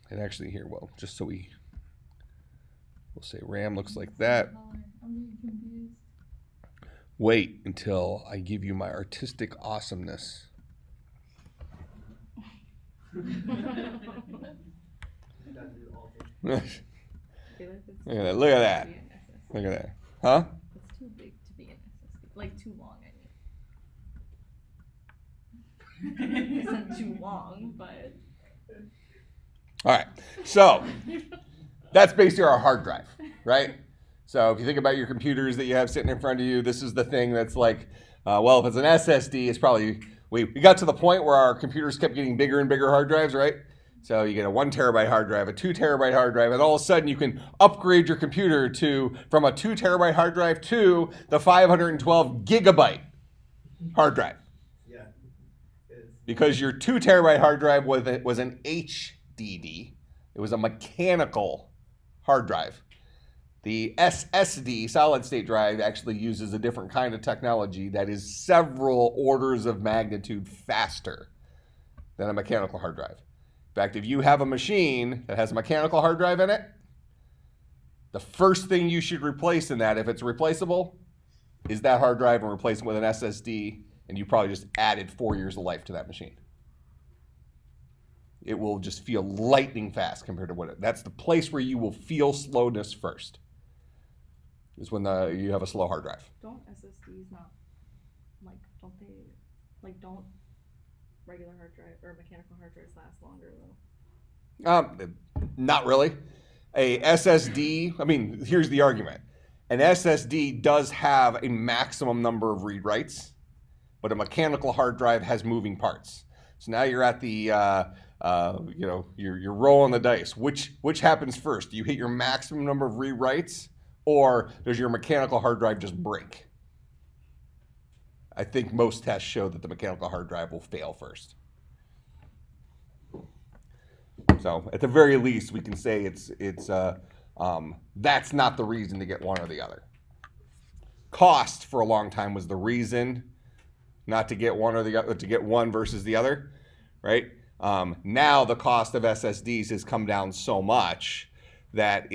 And actually here, well, just so we'll say RAM looks like that. I'm getting confused. Wait until I give you my artistic awesomeness. That is awesome. Look at that. Look at that. Huh? It's too big to be an SSD. Like too long, I mean. It's not too long, but All right. So that's basically our hard drive, right? So if you think about your computers that you have sitting in front of you, this is the thing that's like, well, if it's an SSD, it's probably, we got to the point where our computers kept getting bigger and bigger hard drives, right? So you get a 1 terabyte hard drive, a 2 terabyte hard drive, and all of a sudden you can upgrade your computer from a 2 terabyte hard drive to the 512 gigabyte hard drive. Yeah. Because your 2 terabyte hard drive was an HDD. It was a mechanical hard drive. The SSD, solid state drive, actually uses a different kind of technology that is several orders of magnitude faster than a mechanical hard drive. In fact, if you have a machine that has a mechanical hard drive in it, the first thing you should replace in that, if it's replaceable, is that hard drive and replace it with an SSD, and you probably just added 4 years of life to that machine. It will just feel lightning fast compared to that's the place where you will feel slowness first, is when you have a slow hard drive. Don't SSDs not, like, don't regular hard drive or mechanical hard drives last longer though? Not really. A SSD, I mean, here's the argument. An SSD does have a maximum number of read writes, but a mechanical hard drive has moving parts. So now you're at the, you're rolling the dice. Which happens first? Do you hit your maximum number of read writes, or does your mechanical hard drive just break? I think most tests show that the mechanical hard drive will fail first. So at the very least, we can say that's not the reason to get one or the other. Cost for a long time was the reason not to get one or the other, to get one versus the other, right? Now the cost of SSDs has come down so much that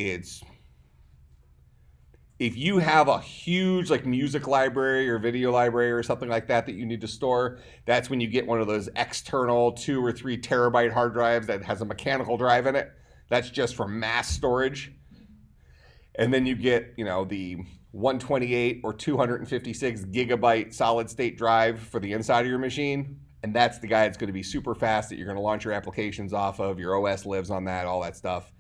if you have a huge like music library or video library or something like that you need to store, that's when you get one of those external 2 or 3 terabyte hard drives that has a mechanical drive in it. That's just for mass storage. And then you get, the 128 or 256 gigabyte solid state drive for the inside of your machine. And that's the guy that's going to be super fast that you're going to launch your applications off of. Your OS lives on that, all that stuff.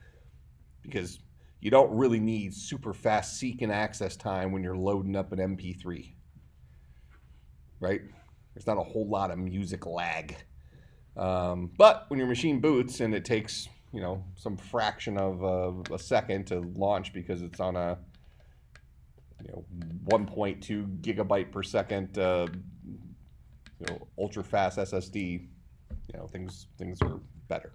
Because you don't really need super fast seek and access time when you're loading up an MP3, right? There's not a whole lot of music lag. But when your machine boots and it takes, some fraction of a second to launch because it's on a, 1.2 gigabyte per second, ultra fast SSD, things are better.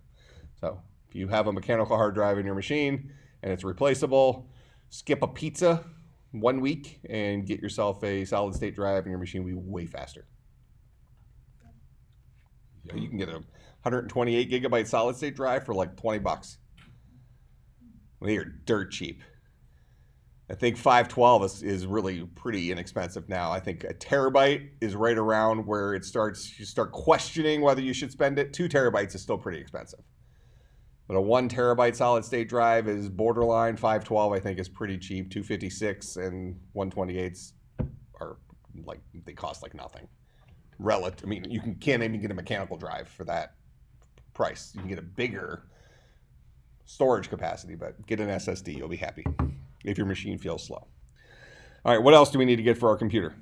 So if you have a mechanical hard drive in your machine and it's replaceable, skip a pizza 1 week and get yourself a solid state drive, and your machine will be way faster. You can get a 128 gigabyte solid state drive for like $20. They are dirt cheap. I think 512 is really pretty inexpensive now. I think a terabyte is right around where you start questioning whether you should spend it. 2 terabytes is still pretty expensive. But a 1 terabyte solid state drive is borderline. 512 I think is pretty cheap. 256 and 128s are like, they cost like nothing. I mean, you can't even get a mechanical drive for that price. You can get a bigger storage capacity, but get an SSD, you'll be happy if your machine feels slow. All right, what else do we need to get for our computer?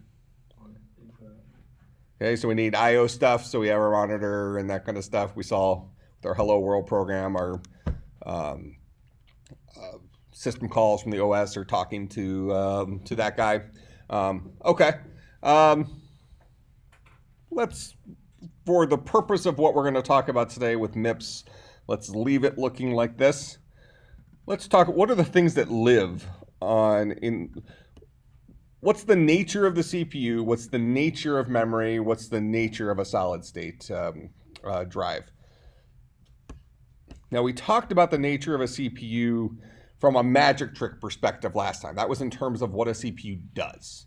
Okay, so we need I/O stuff, so we have our monitor and that kind of stuff. We saw with our Hello World program, our system calls from the OS are talking to that guy. Okay. For the purpose of what we're going to talk about today with MIPS, let's leave it looking like this. Let's talk, what are the things that live what's the nature of the CPU? What's the nature of memory? What's the nature of a solid state drive? Now, we talked about the nature of a CPU from a magic trick perspective last time. That was in terms of what a CPU does,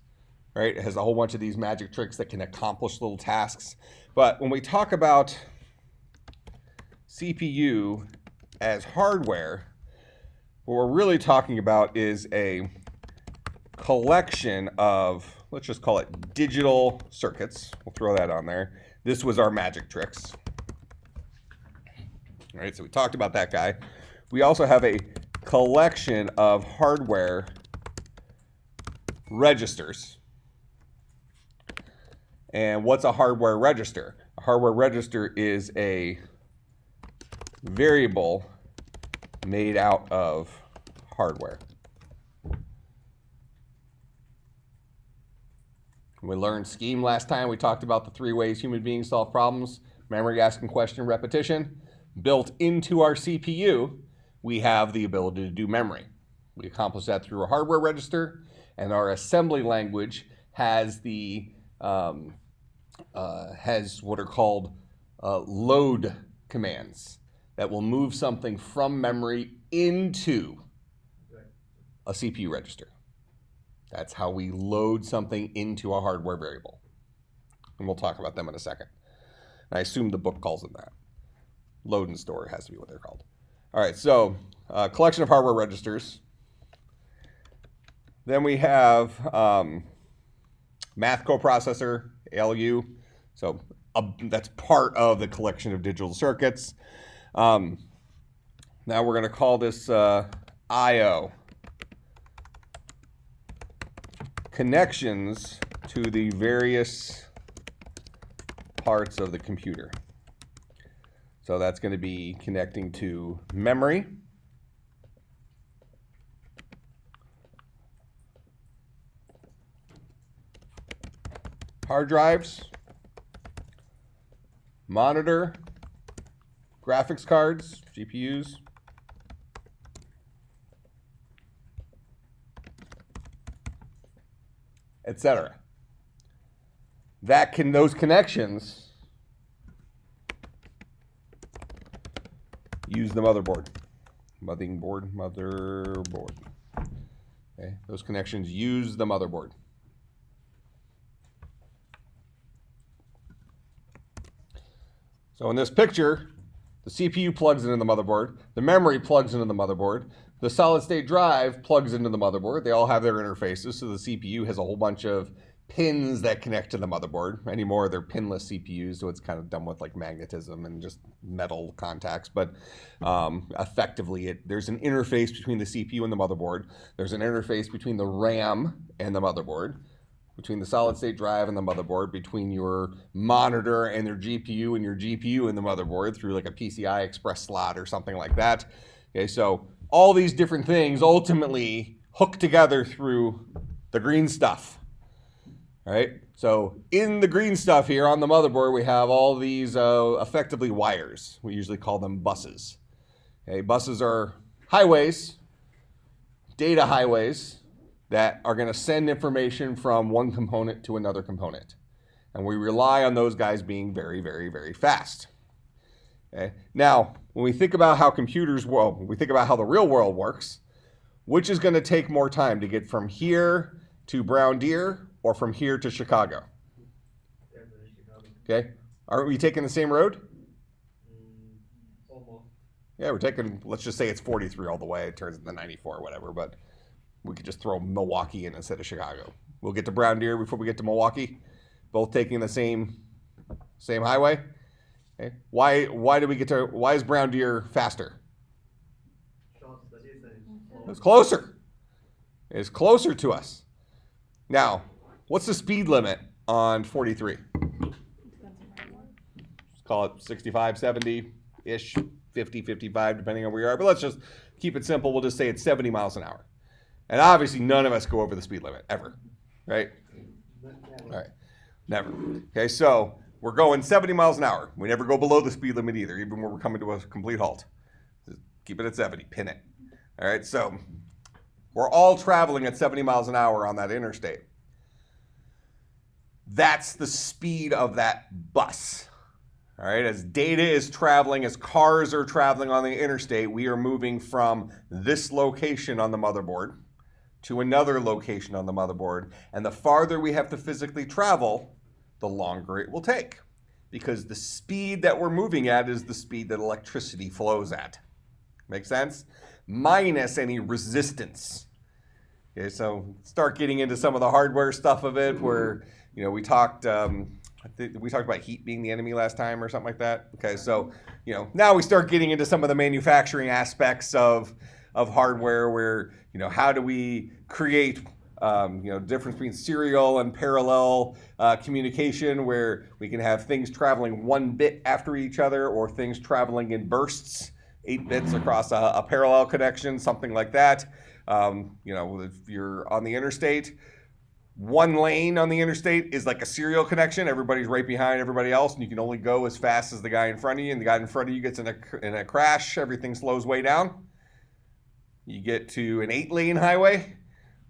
right? It has a whole bunch of these magic tricks that can accomplish little tasks. But when we talk about CPU as hardware, what we're really talking about is a collection of, let's just call it digital circuits. We'll throw that on there. This was our magic tricks. All right, so we talked about that guy. We also have a collection of hardware registers. And what's a hardware register? A hardware register is a variable made out of hardware. We learned scheme last time. We talked about the 3 ways human beings solve problems: memory, asking question, repetition. Built into our CPU, we have the ability to do memory. We accomplish that through a hardware register, and our assembly language has has what are called load commands that will move something from memory into a CPU register. That's how we load something into a hardware variable. And we'll talk about them in a second. And I assume the book calls them that. Load and store has to be what they're called. All right, so collection of hardware registers. Then we have math coprocessor, ALU. So that's part of the collection of digital circuits. Now we're going to call this I/O. Connections to the various parts of the computer. So that's going to be connecting to memory, hard drives, monitor, graphics cards, GPUs, etc. Those connections use the motherboard. Motherboard. Okay, those connections use the motherboard. So in this picture, the CPU plugs into the motherboard, the memory plugs into the motherboard, the solid state drive plugs into the motherboard. They all have their interfaces, so the CPU has a whole bunch of pins that connect to the motherboard. Anymore, they're pinless CPUs, so it's kind of done with like magnetism and just metal contacts. But effectively, there's an interface between the CPU and the motherboard. There's an interface between the RAM and the motherboard, between the solid state drive and the motherboard, between your monitor and your GPU and the motherboard through like a PCI Express slot or something like that. Okay, so all these different things ultimately hook together through the green stuff. All right, so in the green stuff here on the motherboard, we have all these effectively wires. We usually call them buses. Okay, buses are highways, data highways, that are going to send information from one component to another component. And we rely on those guys being very, very, very fast. Okay? Now, when we think about how when we think about how the real world works, which is going to take more time to get from here to Brown Deer or from here to Chicago? Okay, aren't we taking the same road? Almost. Yeah, we're taking, let's just say it's 43 all the way, it turns into 94 or whatever, but we could just throw Milwaukee in instead of Chicago. We'll get to Brown Deer before we get to Milwaukee, both taking the same highway. Okay. Why is Brown Deer faster? It's closer. It's closer to us. Now, what's the speed limit on 43? Let's call it 65, 70-ish, 50, 55, depending on where you are. But let's just keep it simple. We'll just say it's 70 miles an hour. And obviously, none of us go over the speed limit, ever. Right? All right. Never. Okay, so we're going 70 miles an hour. We never go below the speed limit either, even when we're coming to a complete halt. Just keep it at 70. Pin it. All right, so we're all traveling at 70 miles an hour on that interstate. That's the speed of that bus. All right, as data is traveling, as cars are traveling on the interstate, we are moving from this location on the motherboard to another location on the motherboard. And the farther we have to physically travel, the longer it will take. Because the speed that we're moving at is the speed that electricity flows at. Make sense? Minus any resistance. Okay, so start getting into some of the hardware stuff of it where, we talked about heat being the enemy last time or something like that. Okay, so, now we start getting into some of the manufacturing aspects of hardware where, how do we create Difference between serial and parallel communication, where we can have things traveling 1 bit after each other, or things traveling in bursts, 8 bits across a parallel connection, something like that. If you're on the interstate, 1 lane on the interstate is like a serial connection. Everybody's right behind everybody else, and you can only go as fast as the guy in front of you. And the guy in front of you gets in a crash, everything slows way down. You get to an 8-lane highway,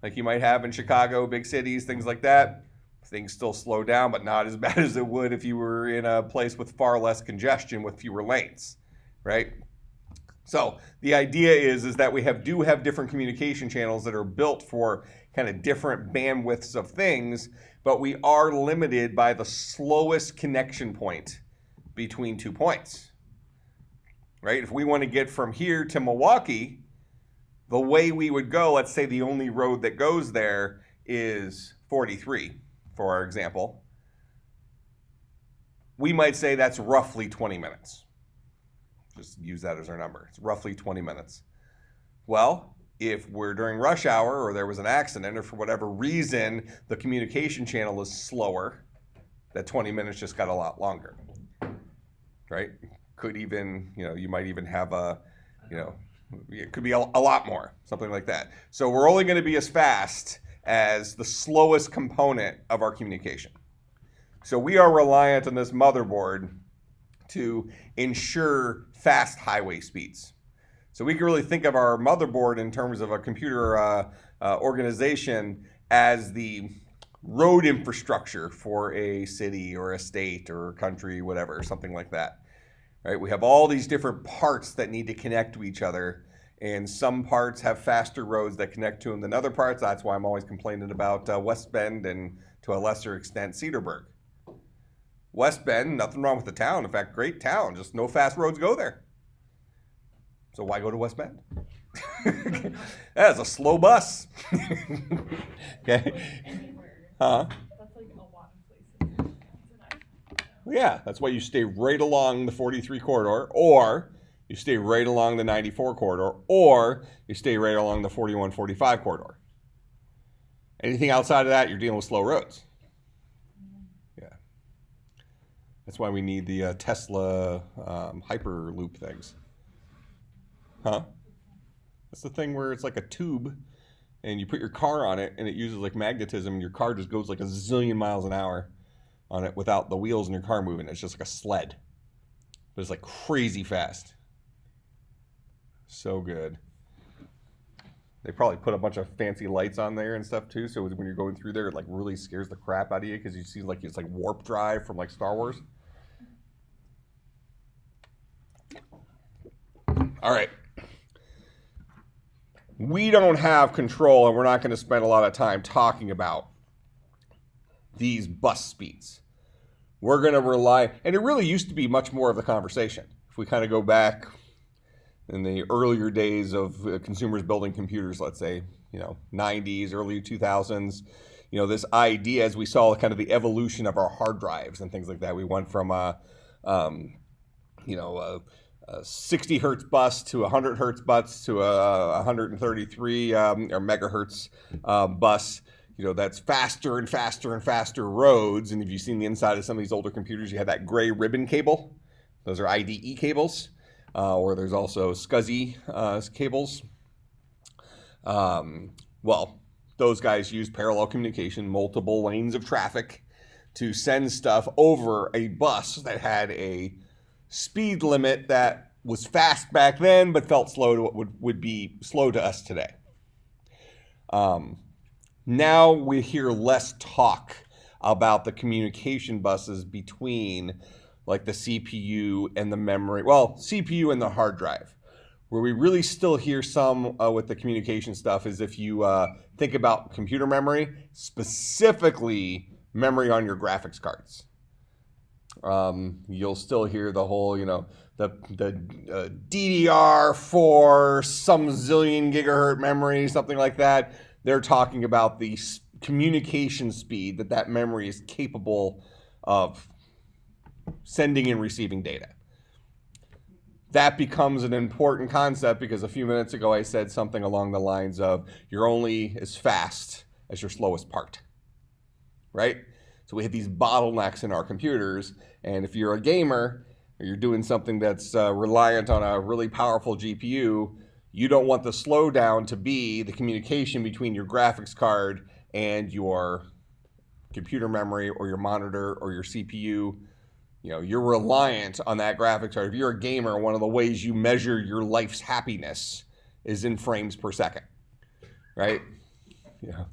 like you might have in Chicago, big cities, things like that. Things still slow down, but not as bad as it would if you were in a place with far less congestion with fewer lanes, right? So the idea is that we do have different communication channels that are built for kind of different bandwidths of things, but we are limited by the slowest connection point between 2 points, right? If we want to get from here to Milwaukee, the way we would go, let's say the only road that goes there is 43, for our example. We might say that's roughly 20 minutes. Just use that as our number. It's roughly 20 minutes. Well, if we're during rush hour or there was an accident or for whatever reason the communication channel is slower, that 20 minutes just got a lot longer, right? Could even, you might even have it could be a lot more, something like that. So we're only going to be as fast as the slowest component of our communication. So we are reliant on this motherboard to ensure fast highway speeds. So we can really think of our motherboard in terms of a computer organization as the road infrastructure for a city or a state or a country, whatever, something like that. Right? We have all these different parts that need to connect to each other, and some parts have faster roads that connect to them than other parts. That's why I'm always complaining about West Bend and, to a lesser extent, Cedarburg. West Bend, nothing wrong with the town. In fact, great town, just no fast roads go there. So why go to West Bend? That's a slow bus. Okay. Huh? That's like a lot of places. Yeah, that's why you stay right along the 43 corridor, or you stay right along the 94 corridor, or you stay right along the 41-45 corridor. Anything outside of that, you're dealing with slow roads. Yeah. That's why we need the Tesla Hyperloop things. Huh? That's the thing where it's like a tube, and you put your car on it, and it uses like magnetism, and your car just goes like a zillion miles an hour on it without the wheels in your car moving. It's just like a sled. But it's like crazy fast. So good. They probably put a bunch of fancy lights on there and stuff too, so when you're going through there, it like really scares the crap out of you because you see like it's like warp drive from like Star Wars. All right. We don't have control, and we're not going to spend a lot of time talking about these bus speeds. We're going to rely, and it really used to be much more of the conversation. If we kind of go back in the earlier days of consumers building computers, let's say, 90s, early 2000s, this idea as we saw kind of the evolution of our hard drives and things like that. We went from a 60 hertz bus to a 100 hertz bus to a 133 or megahertz bus. That's faster and faster and faster roads. And if you've seen the inside of some of these older computers, you have that gray ribbon cable. Those are IDE cables. Or there's also SCSI cables. Those guys use parallel communication, multiple lanes of traffic, to send stuff over a bus that had a speed limit that was fast back then, but felt slow to what would be slow to us today. Now we hear less talk about the communication buses between like the CPU and the memory, CPU and the hard drive. Where we really still hear some with the communication stuff is if you think about computer memory, specifically memory on your graphics cards. You'll still hear the whole, the DDR for some zillion gigahertz memory, something like that. They're talking about the communication speed that memory is capable of sending and receiving data. That becomes an important concept because a few minutes ago I said something along the lines of you're only as fast as your slowest part, right? So we have these bottlenecks in our computers, and if you're a gamer or you're doing something that's reliant on a really powerful GPU, you don't want the slowdown to be the communication between your graphics card and your computer memory or your monitor or your CPU. You know, you're reliant on that graphics card. If you're a gamer, one of the ways you measure your life's happiness is in frames per second, right? You know,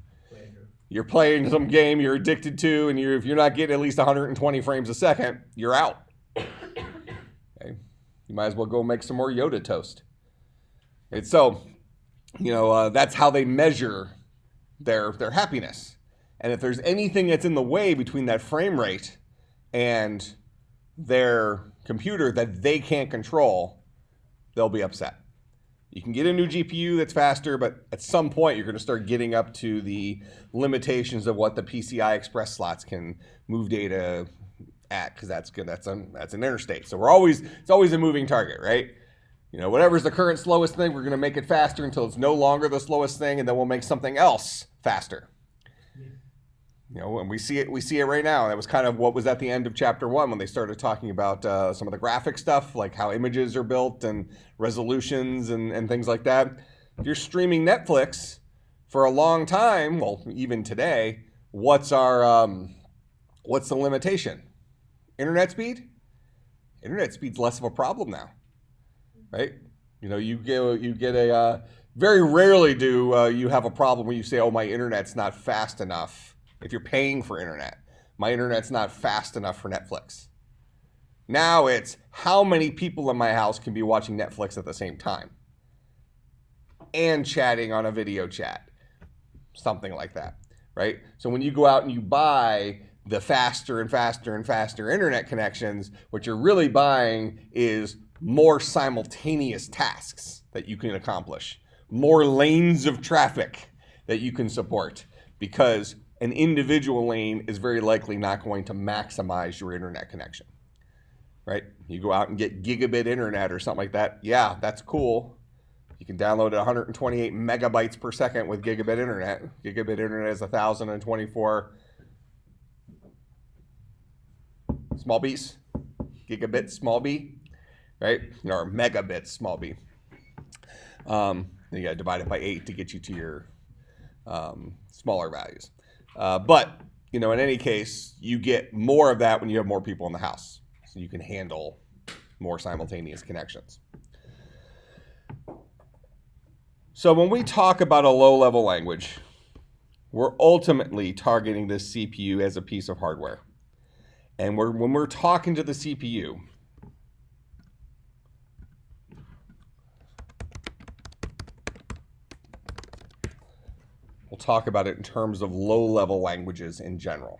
you're playing some game you're addicted to, and if you're not getting at least 120 frames a second, you're out. Okay? You might as well go make some more Yoda toast. It's so, you know, that's how they measure their happiness. And if there's anything that's in the way between that frame rate and their computer that they can't control, they'll be upset. You can get a new GPU that's faster, but at some point you're going to start getting up to the limitations of what the PCI Express slots can move data at, because that's an interstate. So it's always a moving target, right? You know, whatever's the current slowest thing, we're going to make it faster until it's no longer the slowest thing, and then we'll make something else faster. You know, and we see it right now. That was kind of what was at the end of chapter 1 when they started talking about some of the graphic stuff, like how images are built and resolutions and things like that. If you're streaming Netflix for a long time, well, even today, what's the limitation? Internet speed? Internet speed's less of a problem now, right? You know, you get a very rarely do you have a problem where you say, oh, my internet's not fast enough. If you're paying for internet, my internet's not fast enough for Netflix. Now it's how many people in my house can be watching Netflix at the same time and chatting on a video chat, something like that, right? So when you go out and you buy the faster and faster and faster internet connections, what you're really buying is more simultaneous tasks that you can accomplish, more lanes of traffic that you can support, because an individual lane is very likely not going to maximize your internet connection, right? You go out and get gigabit internet or something like that. Yeah, that's cool. You can download at 128 megabytes per second with gigabit internet. Gigabit internet is 1,024 small b's, gigabit small b, right? Or megabit small b. Then you got to divide it by 8 to get you to your smaller values. But, you know, in any case, you get more of that when you have more people in the house. So you can handle more simultaneous connections. So when we talk about a low-level language, we're ultimately targeting this CPU as a piece of hardware. And when we're talking to the CPU, we'll talk about it in terms of low-level languages in general.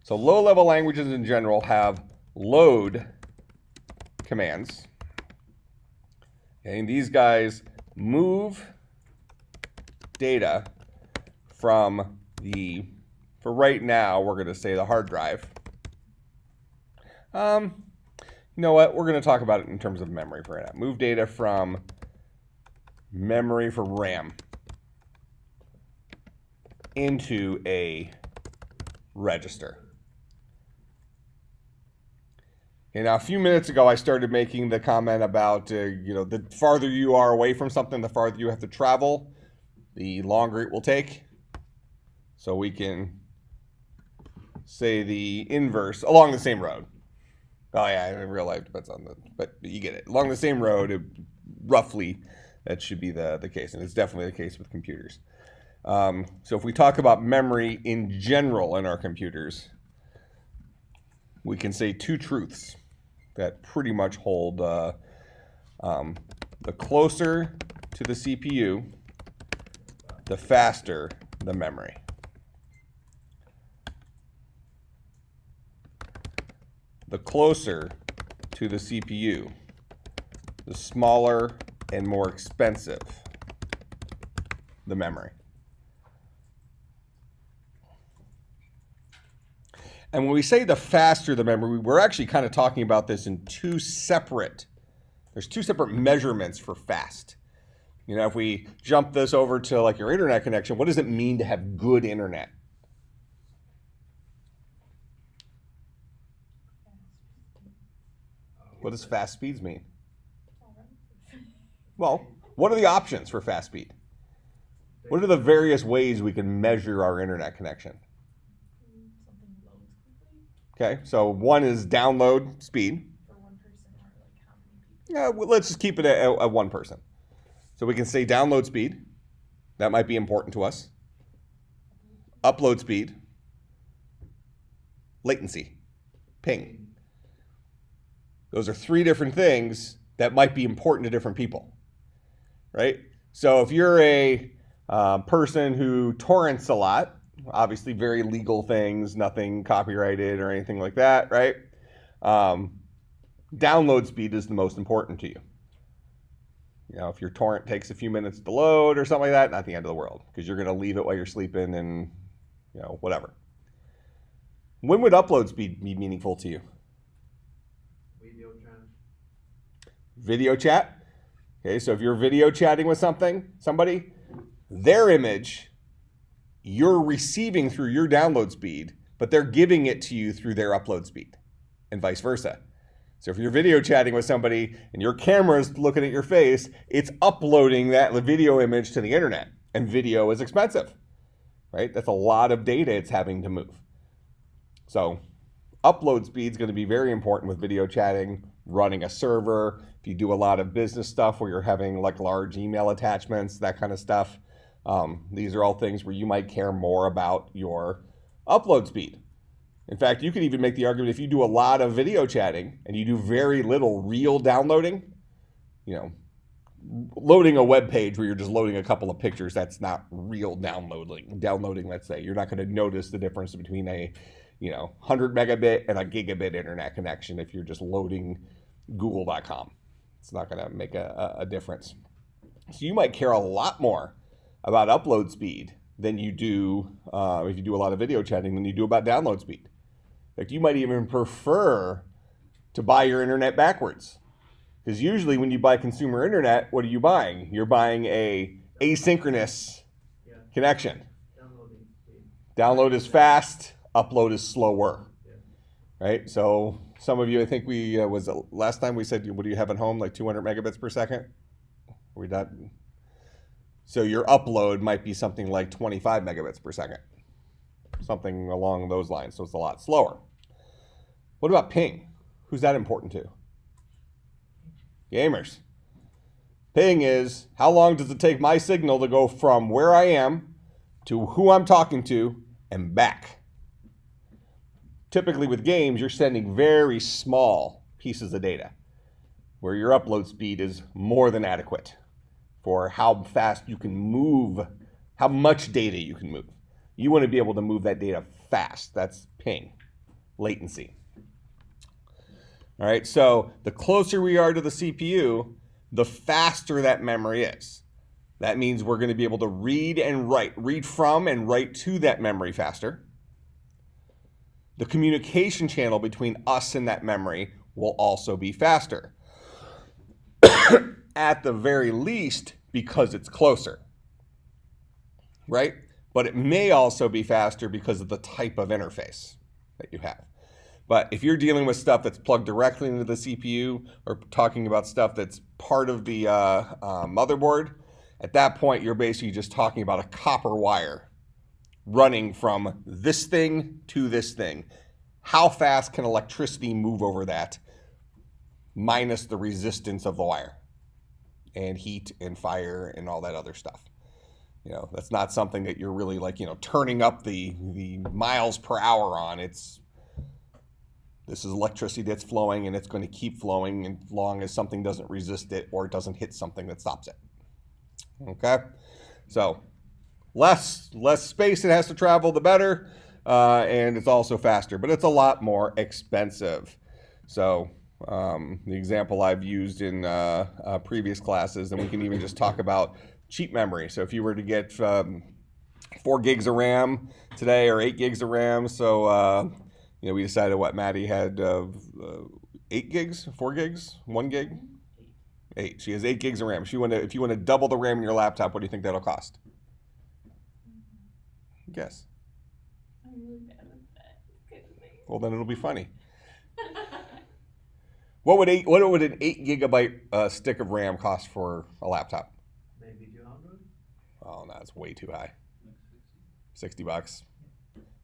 So low-level languages in general have load commands. Okay, and these guys move data from for right now, we're going to say the hard drive. You know what? We're going to talk about it in terms of memory for right now. Move data from memory for RAM into a register. Okay, now a few minutes ago I started making the comment about you know, the farther you are away from something, the farther you have to travel, the longer it will take. So we can say the inverse along the same road. Oh yeah, in real life depends on but you get it. Along the same road, roughly, that should be the case, and it's definitely the case with computers. So if we talk about memory in general in our computers, we can say two truths that pretty much hold. The closer to the CPU, the faster the memory. The closer to the CPU, the smaller and more expensive the memory. And when we say the faster the memory, we're actually kind of talking about this in there's two separate measurements for fast. If we jump this over to like your internet connection, what does it mean to have good internet? What does fast speeds mean? Well, what are the options for fast speed? What are the various ways we can measure our internet connection? Something loads quickly Okay, so one is download speed. for one person or like how many people. Yeah, well, let's just keep it at one person. So we can say download speed. That might be important to us. Upload speed. Latency. Ping. Those are three different things that might be important to different people, right? So if you're a person who torrents a lot, obviously very legal things, nothing copyrighted or anything like that, right? Download speed is the most important to you. If your torrent takes a few minutes to load or something like that, not the end of the world, because you're going to leave it while you're sleeping and, whatever. When would upload speed be meaningful to you? Video chat. Okay, so if you're video chatting with somebody, their image, you're receiving through your download speed, but they're giving it to you through their upload speed, and vice versa. So if you're video chatting with somebody and your camera's looking at your face, it's uploading that video image to the internet, and video is expensive, right? That's a lot of data it's having to move. So upload speed is going to be very important with video chatting, running a server. If you do a lot of business stuff where you're having like large email attachments, that kind of stuff, these are all things where you might care more about your upload speed. In fact, you could even make the argument if you do a lot of video chatting and you do very little real downloading, loading a web page where you're just loading a couple of pictures, that's not real downloading, let's say. You're not going to notice the difference between a 100 megabit and a gigabit internet connection if you're just loading google.com. It's not going to make a difference. So you might care a lot more about upload speed than you do if you do a lot of video chatting than you do about download speed. In fact, you might even prefer to buy your internet backwards. Because usually when you buy consumer internet, what are you buying? You're buying a asynchronous connection. Download is fast, upload is slower. Right? So some of you, I think last time we said, what do you have at home? Like 200 megabits per second? Are we done? So your upload might be something like 25 megabits per second. Something along those lines. So it's a lot slower. What about ping? Who's that important to? Gamers. Ping is how long does it take my signal to go from where I am to who I'm talking to and back. Typically with games, you're sending very small pieces of data where your upload speed is more than adequate for how fast you can move, how much data you can move. You want to be able to move that data fast. That's ping, latency. All right, so the closer we are to the CPU, the faster that memory is. That means we're going to be able to read from and write to that memory faster. The communication channel between us and that memory will also be faster. At the very least, because it's closer, right? But it may also be faster because of the type of interface that you have. But if you're dealing with stuff that's plugged directly into the CPU or talking about stuff that's part of the motherboard, at that point, you're basically just talking about a copper wire running from this thing to this thing. How fast can electricity move over that minus the resistance of the wire and heat and fire and all that other stuff? That's not something that you're really turning up the miles per hour on. This is electricity that's flowing, and it's going to keep flowing as long as something doesn't resist it or it doesn't hit something that stops it. Okay? So less space it has to travel, the better, and it's also faster, but it's a lot more expensive. So the example I've used in previous classes, and we can even just talk about cheap memory. So if you were to get 4 gigs of RAM today or 8 gigs of RAM, so we decided Maddie had 8 gigs, 4 gigs, 1 gig? 8. She has 8 gigs of RAM. If you want to double the RAM in your laptop, what do you think that'll cost? Guess. I'm really bad at that. Goodness. Well, then it'll be funny. What would an 8 gigabyte stick of RAM cost for a laptop? Maybe 200. Oh, no, it's way too high. $60,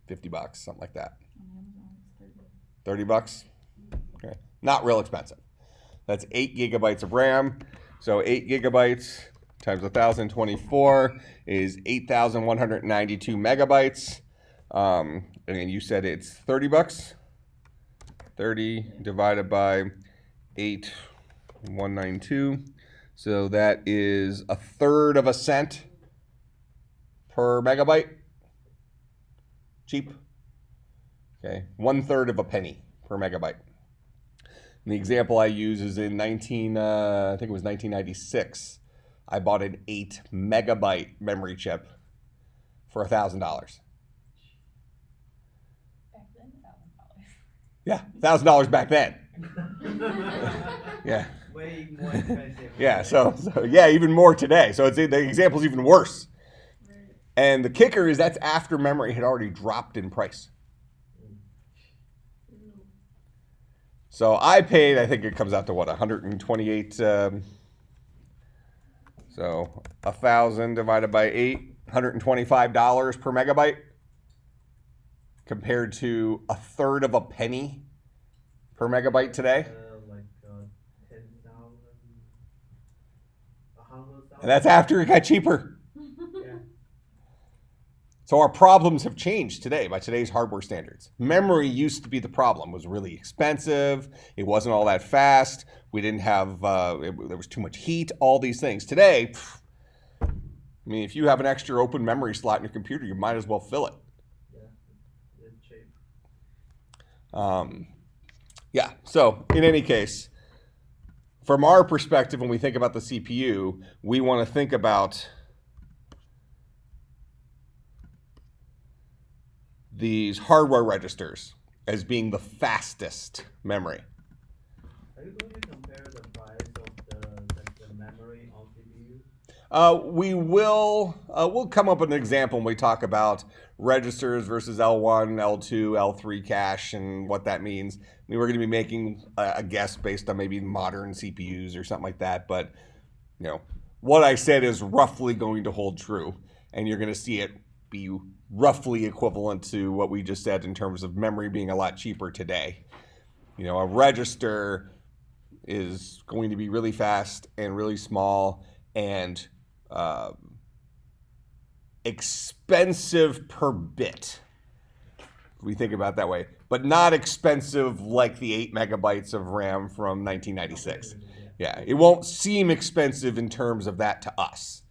$50, something like that. On Amazon, it's 30 30. bucks. Okay, not real expensive. That's 8 gigabytes of RAM. So 8 gigabytes times 1,024 is 8,192 megabytes. And you said it's 30 bucks. 30 divided by 8,192. So that is 1/3 of a cent per megabyte. Cheap. Okay, 1/3 of a penny per megabyte. And the example I use is in I think it was 1996. I bought an 8 megabyte memory chip for $1,000. Back then, $1,000. Yeah, $1,000 back then. Yeah, Way more expensive. yeah. So yeah, even more today. So the example's even worse. And the kicker is that's after memory had already dropped in price. So I paid, I think it comes out to what, 128. So 1,000 divided by 8, $125 per megabyte, compared to 1/3 of a penny per megabyte today. Like 10,000, 100,000. And that's after it got cheaper. Yeah. So our problems have changed today by today's hardware standards. Memory used to be the problem. It was really expensive. It wasn't all that fast. We didn't have, there was too much heat, all these things. Today, I mean, if you have an extra open memory slot in your computer, you might as well fill it. Yeah. It's cheap. Yeah, so in any case, from our perspective, when we think about the CPU, we want to think about these hardware registers as being the fastest memory. Are you going to compare the price of the memory on CPU? We'll come up with an example when we talk about registers versus L1, L2, L3 cache and what that means. I mean, we're going to be making a guess based on maybe modern CPUs or something like that, but you know, what I said is roughly going to hold true, and you're going to see it be roughly equivalent to what we just said in terms of memory being a lot cheaper today. You know, a register is going to be really fast and really small and expensive per bit. We think about it that way, but not expensive like the 8 megabytes of RAM from 1996. Yeah, it won't seem expensive in terms of that to us.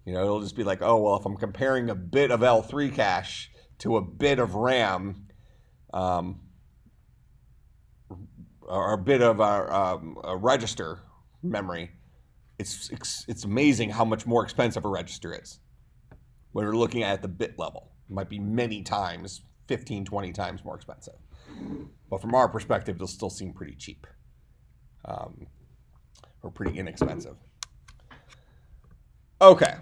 You know, it'll just be like, oh, well, if I'm comparing a bit of L3 cache to a bit of RAM, or a bit of a register memory, it's amazing how much more expensive a register is. When we're looking at the bit level, it might be many times, 15, 20 times more expensive. But from our perspective, it'll still seem pretty cheap, or pretty inexpensive. Okay.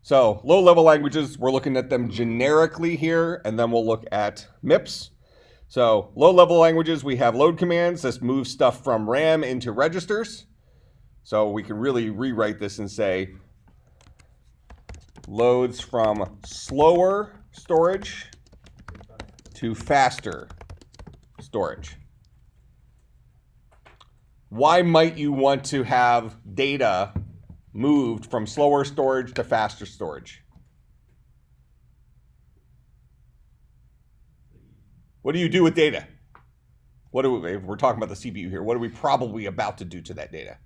So low-level languages, we're looking at them generically here, and then we'll look at MIPS. So low-level languages, we have load commands. This moves stuff from RAM into registers. So we can really rewrite this and say loads from slower storage to faster storage. Why might you want to have data moved from slower storage to faster storage? What do you do with data? If we're talking about the CPU here, what are we probably about to do to that data?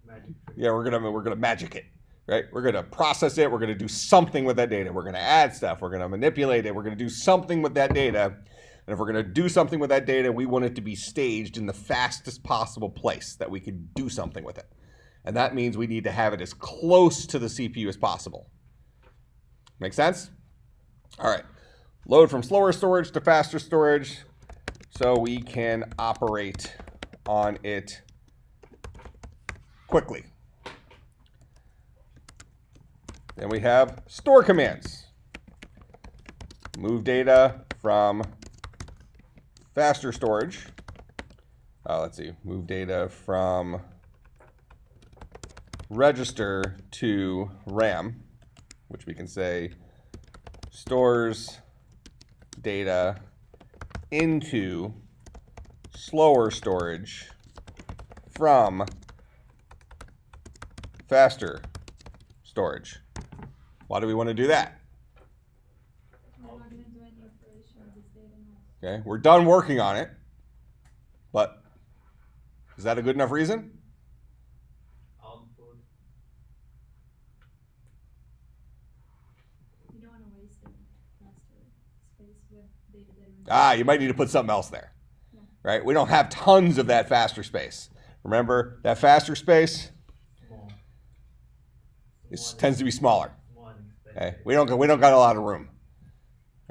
Magic. Yeah, we're gonna magic it, right? We're gonna process it. We're gonna do something with that data. We're gonna add stuff. We're gonna manipulate it. We're gonna do something with that data. And if we're gonna do something with that data, we want it to be staged in the fastest possible place that we can do something with it. And that means we need to have it as close to the CPU as possible. Make sense? All right. Load from slower storage to faster storage so we can operate on it quickly. Then we have store commands. Move data from faster storage. Let's see, move data from register to RAM, which we can say stores data into slower storage from faster storage. Why do we want to do that? We're not gonna do any operation with this data now. Okay, we're done working on it, but is that a good enough reason? Output. You don't wanna waste the master space with data that You might need to put something else there, right? We don't have tons of that faster space. Remember, that faster space Small. tends to be smaller. Small and expensive. Okay, we don't got a lot of room.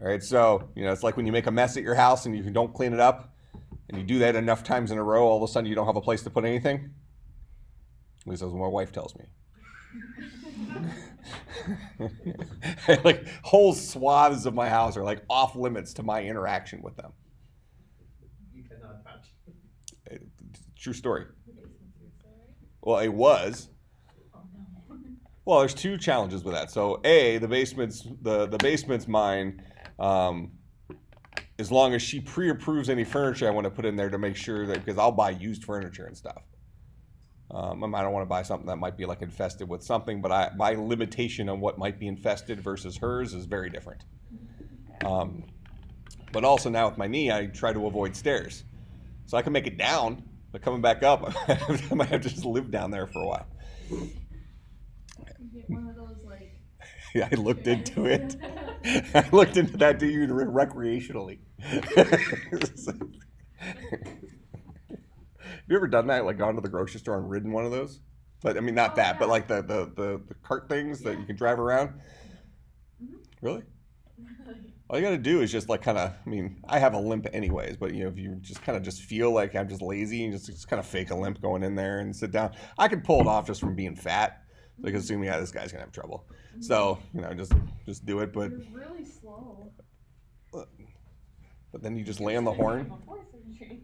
All right, so it's like when you make a mess at your house and you don't clean it up, and you do that enough times in a row, all of a sudden you don't have a place to put anything. At least that's what my wife tells me. Like whole swaths of my house are like off limits to my interaction with them. You cannot touch. True story. Well, it was. Well, there's two challenges with that. So, the basement's mine. As long as she pre-approves any furniture I want to put in there to make sure that, because I'll buy used furniture and stuff. I don't want to buy something that might be like infested with something, but my limitation on what might be infested versus hers is very different. But also now with my knee, I try to avoid stairs. So I can make it down, but coming back up, I might have to just live down there for a while. Get one of those like. Yeah, I looked into it. I looked into that dude recreationally. Have you ever done that? Like gone to the grocery store and ridden one of those? But I mean, not that, but like the cart things that you can drive around. Really? All you got to do is just like kind of. I mean, I have a limp anyways, but if you just kind of just feel like I'm just lazy and just kind of fake a limp going in there and sit down, I could pull it off just from being fat. Like assuming this guy's gonna have trouble. So just do it. But You're really slow. But then you just lay on the horn. Before surgery.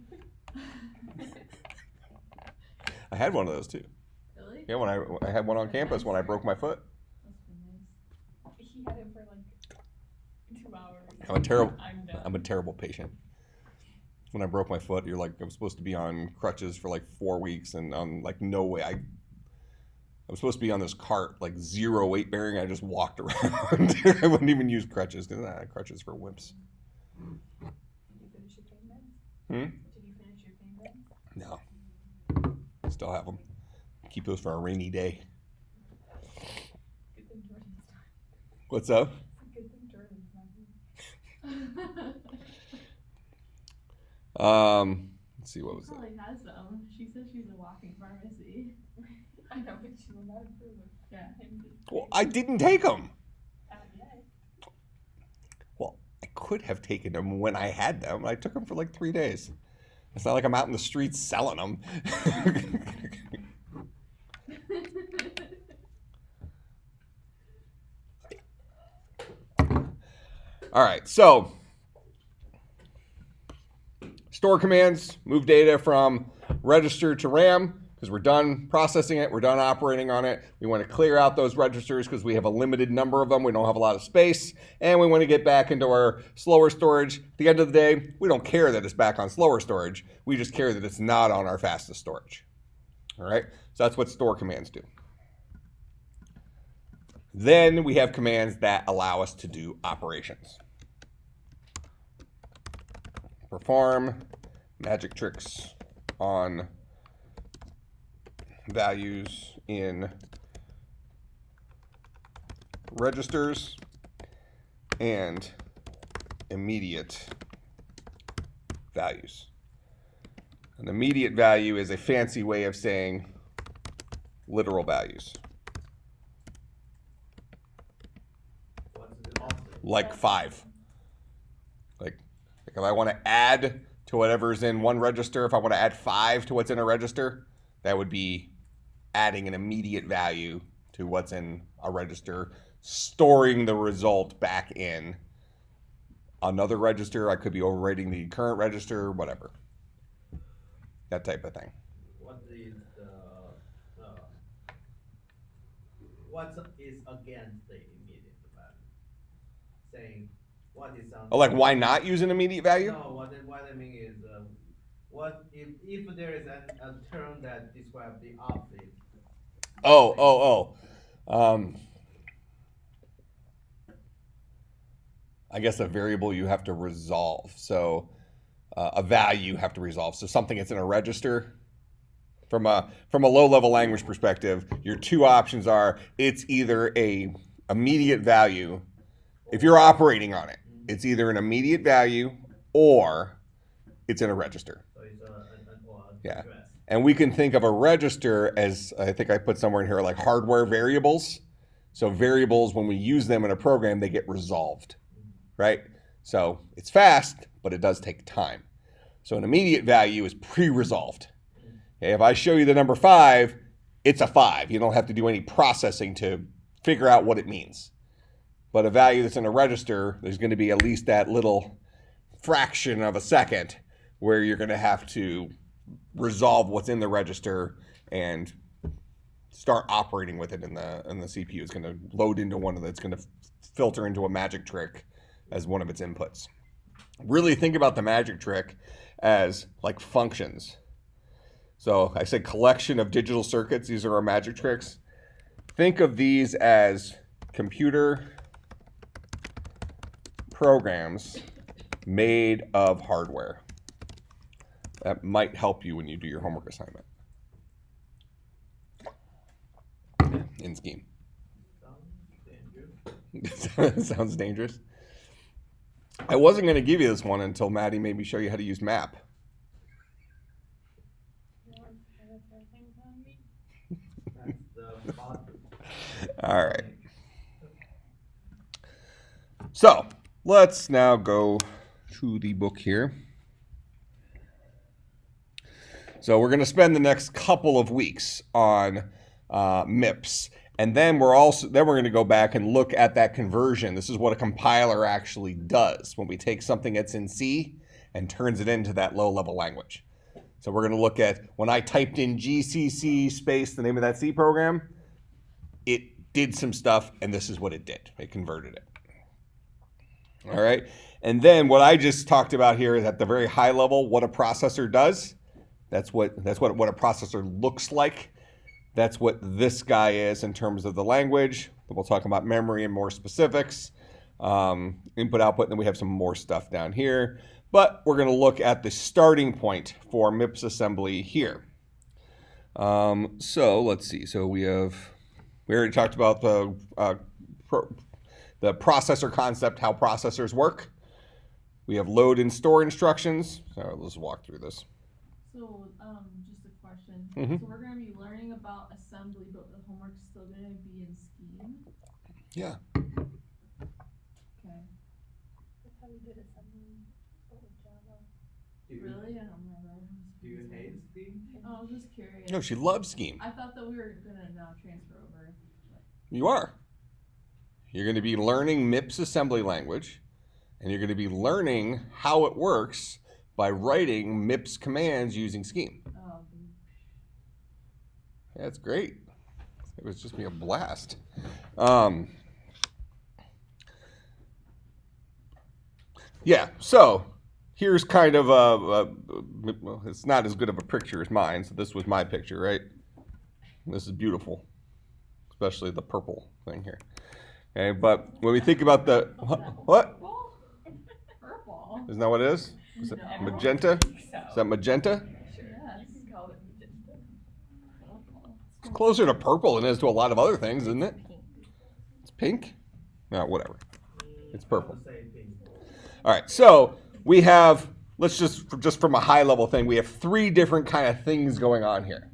I had one of those too. Really? Yeah, when I had one on campus when I broke my foot. That's pretty nice. He had it for like 2 hours. I'm a terrible patient. When I broke my foot, you're like I was supposed to be on crutches for like 4 weeks, and like no way I was supposed to be on this cart, like 0 weight bearing. I just walked around. I wouldn't even use crutches because crutches for wimps. Did you finish your pain meds? Did you finish your pain meds? No. Still have them. Keep those for a rainy day. Good thing Jordan's not. What's up? Good thing Jordan's not here. Let's see, what was that? Probably has them. She says she's a walking pharmacy. I know, but she will not improve. Yeah. Well, I didn't take them. Not yet. Well, I could have taken them when I had them. I took them for like 3 days. It's not like I'm out in the streets selling them. All right, so store commands, move data from register to RAM, because we're done processing it, we're done operating on it. We want to clear out those registers because we have a limited number of them. We don't have a lot of space, and we want to get back into our slower storage. At the end of the day, we don't care that it's back on slower storage. We just care that it's not on our fastest storage. All right, so that's what store commands do. Then we have commands that allow us to do operations. Perform magic tricks on values in registers and immediate values. An immediate value is a fancy way of saying literal values. What's the opposite? Like 5. Like if I want to add to to whatever's in one register. If I want to add 5 to what's in a register, that would be adding an immediate value to what's in a register, storing the result back in another register. I could be overwriting the current register, whatever. That type of thing. What is what is against the immediate value? Saying what is on. Oh, like why not use an immediate value? No, what I mean is, what if there is a term that describes the opposite? I guess a variable you have to resolve. So a value you have to resolve. So something that's in a register. From a low-level language perspective, your two options are it's either a immediate value. If you're operating on it, it's either an immediate value or it's in a register. So it's Yeah. address. And we can think of a register as, I think I put somewhere in here, like hardware variables. So variables, when we use them in a program, they get resolved, right? So it's fast, but it does take time. So an immediate value is pre-resolved. Okay, if I show you the number 5, it's a 5. You don't have to do any processing to figure out what it means. But a value that's in a register, there's going to be at least that little fraction of a second where you're going to have to resolve what's in the register and start operating with it in the CPU. It's going to load into one of the, it's going to filter into a magic trick as one of its inputs. Really think about the magic trick as like functions. So I said collection of digital circuits. These are our magic tricks. Think of these as computer programs made of hardware. That might help you when you do your homework assignment in Scheme. Sounds dangerous. I wasn't going to give you this one until Maddie made me show you how to use map. All right. So let's now go to the book here. So we're going to spend the next couple of weeks on MIPS, and then we're going to go back and look at that conversion. This is what a compiler actually does when we take something that's in C and turns it into that low-level language. So we're going to look at when I typed in GCC space, the name of that C program, it did some stuff, and this is what it did. It converted it. All right. And then what I just talked about here is at the very high level, what a processor does. That's what a processor looks like. That's what this guy is in terms of the language. We'll talk about memory and more specifics, input, output, and then we have some more stuff down here. But we're going to look at the starting point for Mips Assembly here. So let's see. So we already talked about the processor concept, how processors work. We have load and store instructions. So let's walk through this. So, just a question. Mhm. So we're going to be learning about assembly, but the homework's still going to be in Scheme? Yeah. Okay. That's how we did assembly, but with Java. Really? I don't remember. Do you hate Scheme? Oh, I was just curious. No, she loves Scheme. I thought that we were going to now transfer over. You are. You're going to be learning Mips assembly language, and you're going to be learning how it works by writing Mips commands using Scheme. Oh, That's great. It was just be a blast. Yeah, so here's kind of well, it's not as good of a picture as mine, so this was my picture, right? This is beautiful, especially the purple thing here. Okay, but when we think about the, what? purple. Isn't that what it is? Is it No. magenta? Is that magenta? Sure, yes. It's closer to purple than it is to a lot of other things, isn't it? It's pink? No, whatever. It's purple. All right, so we have, let's just from a high level thing, we have 3 different kind of things going on here.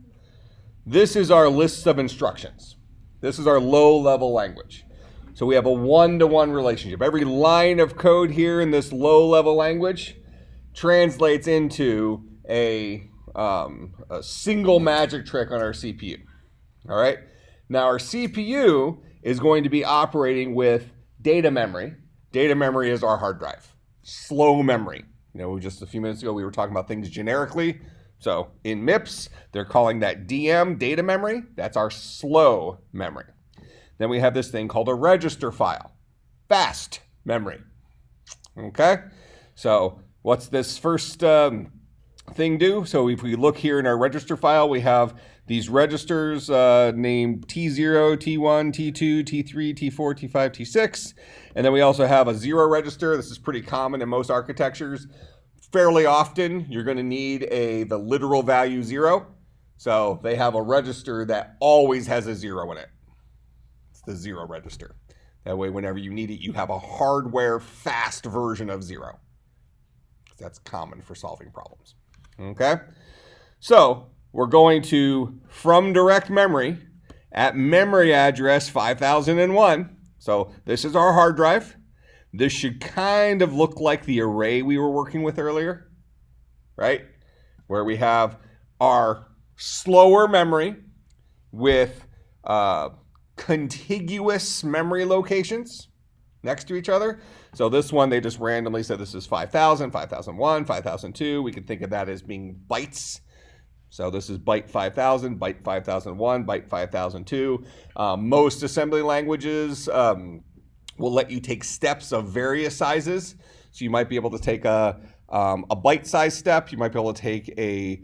This is our list of instructions. This is our low level language. So we have a one-to-one relationship. Every line of code here in this low level language translates into a single magic trick on our CPU. All right. Now our CPU is going to be operating with data memory. Data memory is our hard drive. Slow memory. You know, just a few minutes ago we were talking about things generically. So in MIPS, they're calling that DM, data memory. That's our slow memory. Then we have this thing called a register file, fast memory. Okay, so what's this first thing do? So if we look here in our register file, we have these registers named T0, T1, T2, T3, T4, T5, T6. And then we also have a 0 register. This is pretty common in most architectures. Fairly often, you're going to need the literal value 0. So they have a register that always has a 0 in it. It's the 0 register. That way, whenever you need it, you have a hardware fast version of 0. That's common for solving problems. Okay? So we're going to, from direct memory, at memory address 5001. So this is our hard drive. This should kind of look like the array we were working with earlier, right? Where we have our slower memory with contiguous memory locations next to each other. So this one, they just randomly said this is 5000, 5001, 5002. We can think of that as being bytes. So this is byte 5000, byte 5001, byte 5002. Most assembly languages will let you take steps of various sizes. So you might be able to take a byte size step. You might be able to take a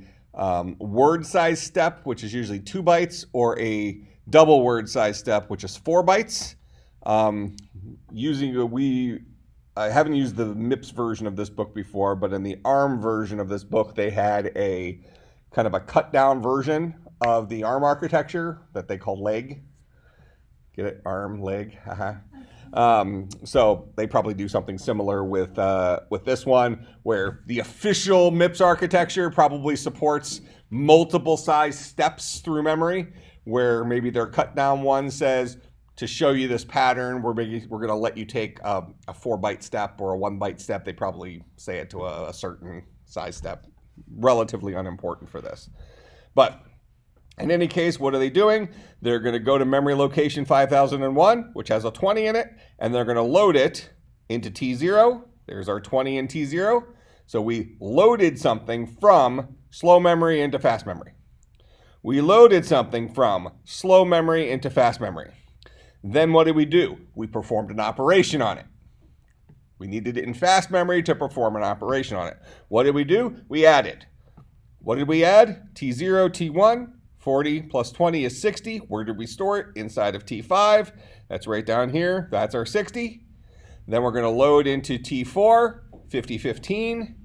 word size step, which is usually 2 bytes, or a double word size step, which is 4 bytes. I haven't used the MIPS version of this book before, but in the ARM version of this book, they had a kind of a cut down version of the ARM architecture that they call leg. Get it? ARM, leg, so they probably do something similar with this one, where the official MIPS architecture probably supports multiple size steps through memory, where maybe their cut down one says, to show you this pattern, we're going to let you take a 4 byte step or a 1 byte step. They probably say it to a certain size step. Relatively unimportant for this. But in any case, what are they doing? They're going to go to memory location 5001, which has a 20 in it, and they're going to load it into T0. There's our 20 in T0. So we loaded something from slow memory into fast memory. We loaded something from slow memory into fast memory. Then what did we do? We performed an operation on it. We needed it in fast memory to perform an operation on it. What did we do? We added. What did we add? T0, T1, 40 plus 20 is 60. Where did we store it? Inside of T5. That's right down here. That's our 60. Then we're going to load into T4, 5015.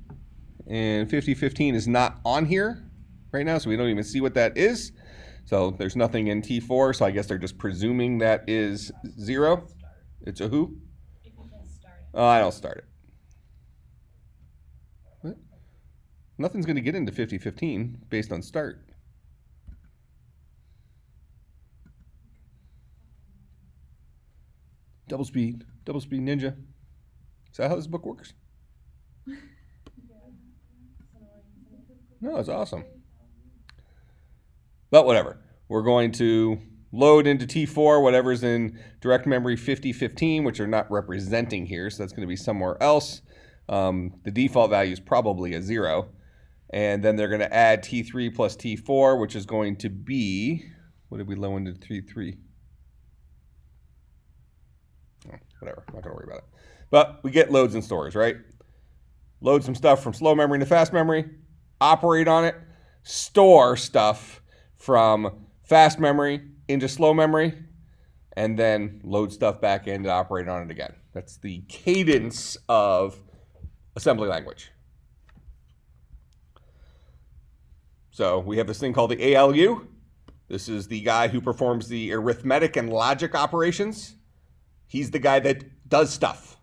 And 5015 is not on here right now, so we don't even see what that is. So there's nothing in T4, so I guess they're just presuming that is 0. It's a who? If you can start it. Oh, I don't start it. What? Nothing's going to get into 5015 based on start. Double speed ninja. Is that how this book works? No, it's awesome. But whatever. We're going to load into T4 whatever's in direct memory 5015, which are not representing here, so that's going to be somewhere else. The default value is probably a 0. And then they're going to add T3 plus T4, which is going to be, what did we load into T3? Oh, whatever, I'm not going to worry about it. But we get loads and stores, right? Load some stuff from slow memory into fast memory, operate on it, store stuff from fast memory into slow memory, and then load stuff back in to operate on it again. That's the cadence of assembly language. So we have this thing called the ALU. This is the guy who performs the arithmetic and logic operations. He's the guy that does stuff,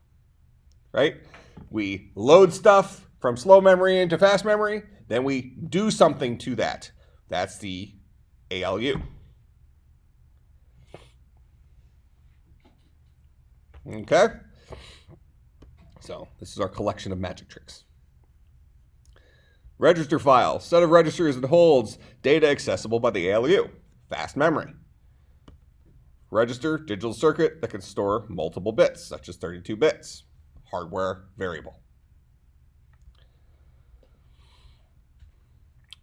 right? We load stuff from slow memory into fast memory, then we do something to that. That's the ALU. Okay? So this is our collection of magic tricks. Register file, set of registers that holds data accessible by the ALU. Fast memory. Register, digital circuit that can store multiple bits, such as 32 bits. Hardware variable.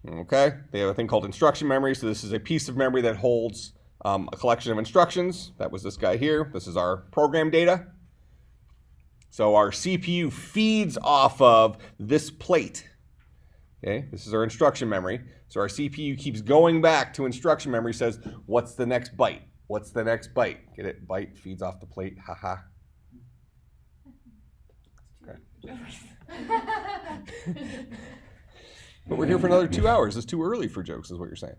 Okay, they have a thing called instruction memory. So this is a piece of memory that holds a collection of instructions. That was this guy here. This is our program data. So our CPU feeds off of this plate. Okay, this is our instruction memory. So our CPU keeps going back to instruction memory, says, what's the next byte? What's the next byte? Get it? Byte feeds off the plate. Haha. Okay. But we're here for another 2 hours. It's too early for jokes, is what you're saying.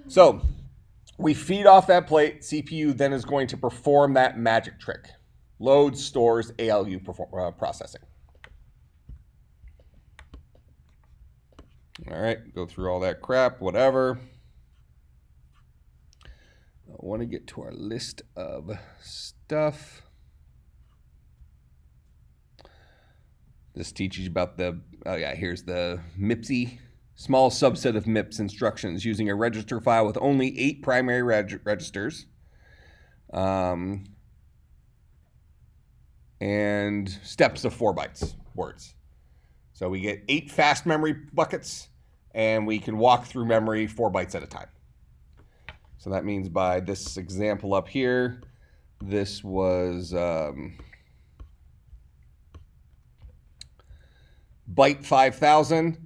So we feed off that plate. CPU then is going to perform that magic trick. Loads, stores, ALU processing. All right, go through all that crap, whatever. I want to get to our list of stuff. This teaches you about the, here's the MIPSy, small subset of MIPS instructions using a register file with only 8 primary registers. And steps of 4 bytes, words. So we get 8 fast memory buckets, and we can walk through memory 4 bytes at a time. So that means by this example up here, this was byte 5000.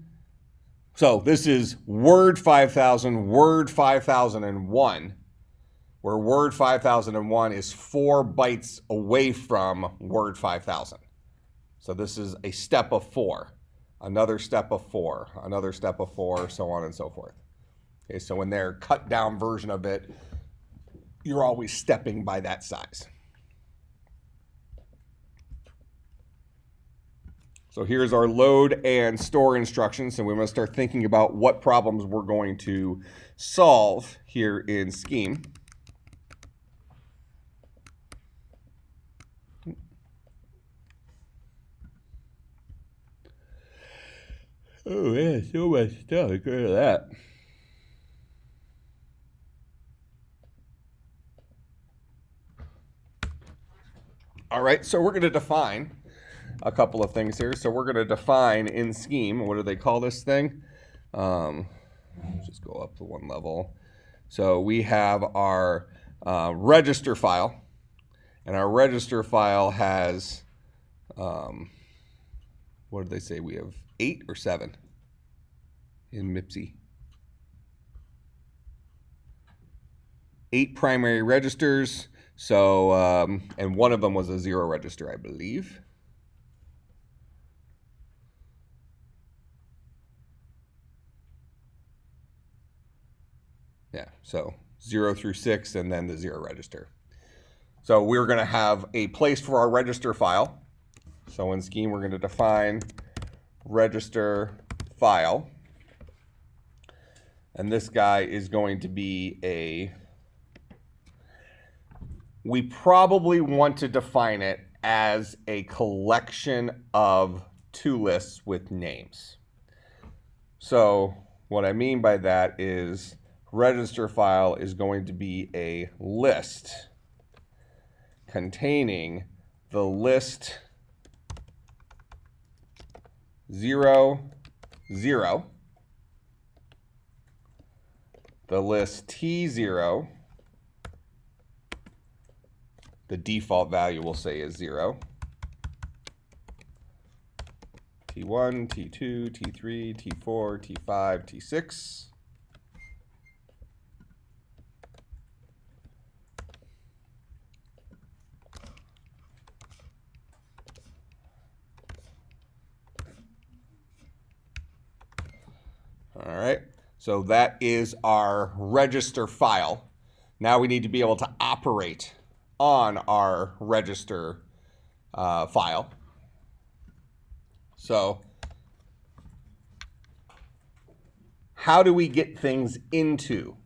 So this is word 5000, word 5001, where word 5001 is 4 bytes away from word 5000. So this is a step of 4, another step of 4, another step of 4, so on and so forth. Okay, so in their cut down version of it, you're always stepping by that size. So here's our load and store instructions. So we're going to start thinking about what problems we're going to solve here in Scheme. Oh yeah, so much stuff. Look at that. All right, so we're going to define a couple of things here. So we're going to define in Scheme, what do they call this thing? Just go up to one level. So we have our register file, and our register file has, what did they say? We have 8 or 7 in MIPSy. 8 primary registers. So, and one of them was a 0 register, I believe. Yeah, so 0 through 6 and then the 0 register. So we're going to have a place for our register file. So in Scheme, we're going to define register file. And this guy is going to be we probably want to define it as a collection of to lists with names. So what I mean by that is register file is going to be a list containing the list 0, 0, the list T0, the default value we'll say is 0, T1, T2, T3, T4, T5, T6. All right, so that is our register file. Now we need to be able to operate on our register file. So how do we get things into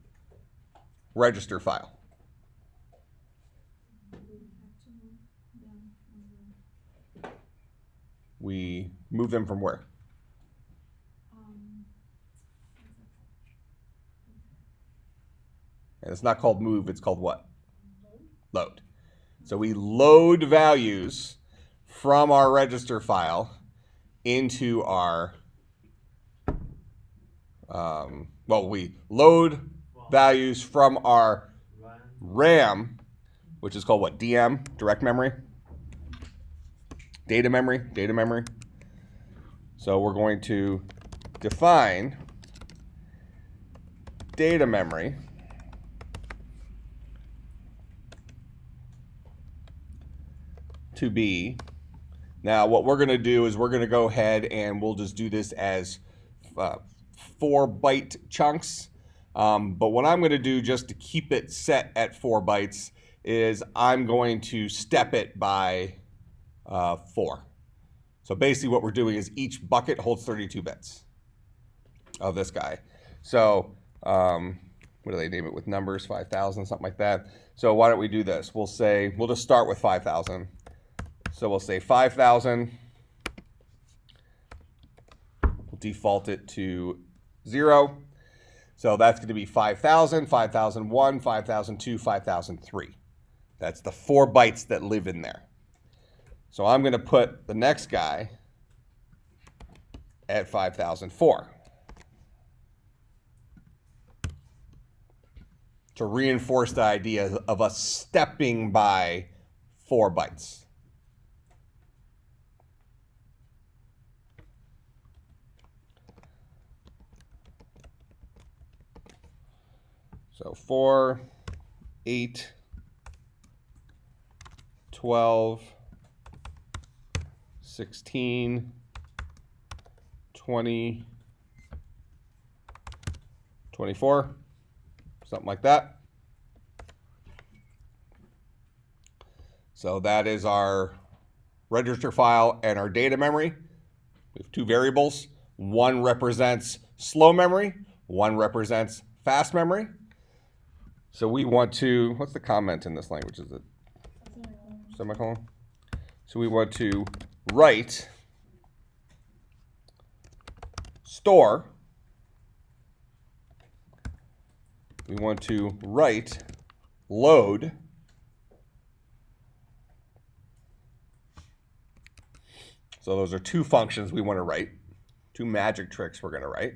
register file? We move them from where? And it's not called move, it's called what? Load. So we load values from our register file into our, we load values from our RAM, which is called what? DM, direct memory? Data memory. So we're going to define data memory to be, now what we're going to do is we're going to go ahead and we'll just do this as 4-byte chunks. But what I'm going to do just to keep it set at 4 bytes is I'm going to step it by 4. So basically what we're doing is each bucket holds 32 bits of this guy. So what do they name it with numbers? 5,000, something like that. So why don't we do this? We'll just start with 5,000. So we'll say 5,000. We'll default it to 0. So that's going to be 5,000, 5,001, 5,002, 5,003. That's the 4 bytes that live in there. So I'm going to put the next guy at 5,004 to reinforce the idea of us stepping by 4 bytes. So 4, 8, 12, 16, 20, 24, something like that. So that is our register file and our data memory. We have 2 variables. One represents slow memory, one represents fast memory. So we want to, what's the comment in this language? Is it semicolon? So we want to write store. We want to write load. So those are 2 functions we want to write, 2 magic tricks we're going to write.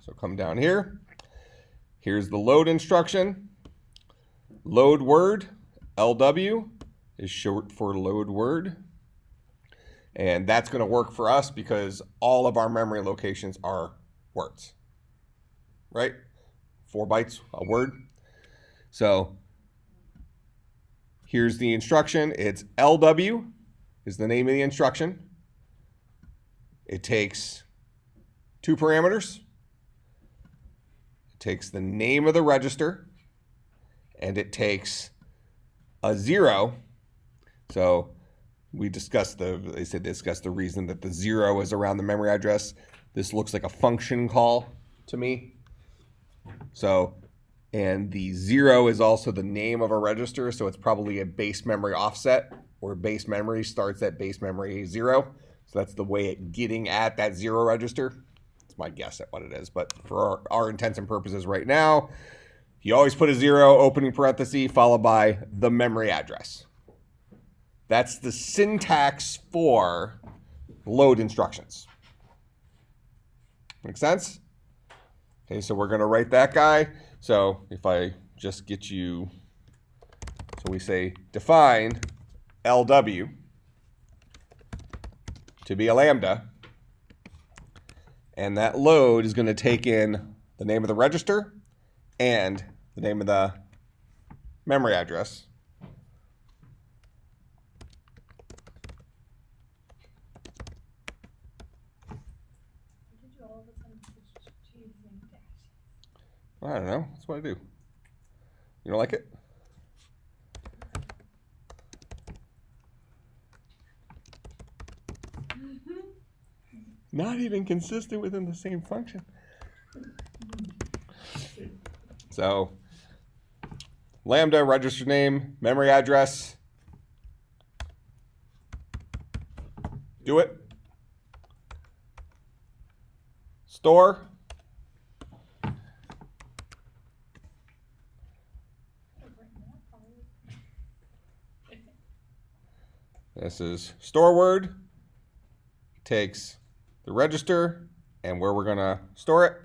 So come down here. Here's the load instruction. Load word, LW, is short for load word. And that's going to work for us because all of our memory locations are words. Right? 4 bytes, a word. So here's the instruction. It's LW is the name of the instruction. It takes 2 parameters. It takes the name of the register, and it takes a 0. So we discussed they discussed the reason that the 0 is around the memory address. This looks like a function call to me. So, and the 0 is also the name of a register, so it's probably a base memory offset, where base memory starts at base memory 0. So that's the way it's getting at that 0 register. It's my guess at what it is, but for our intents and purposes right now, you always put a 0, opening parenthesis, followed by the memory address. That's the syntax for load instructions. Make sense? Okay, so we're going to write that guy. So if I just get you, so we say define LW to be a lambda, and that load is going to take in the name of the register and the name of the memory address. I don't know. That's what I do. You don't like it? Not even consistent within the same function. So, lambda, register name, memory address. Do it. store. This is store word. Takes the register and where we're gonna store it.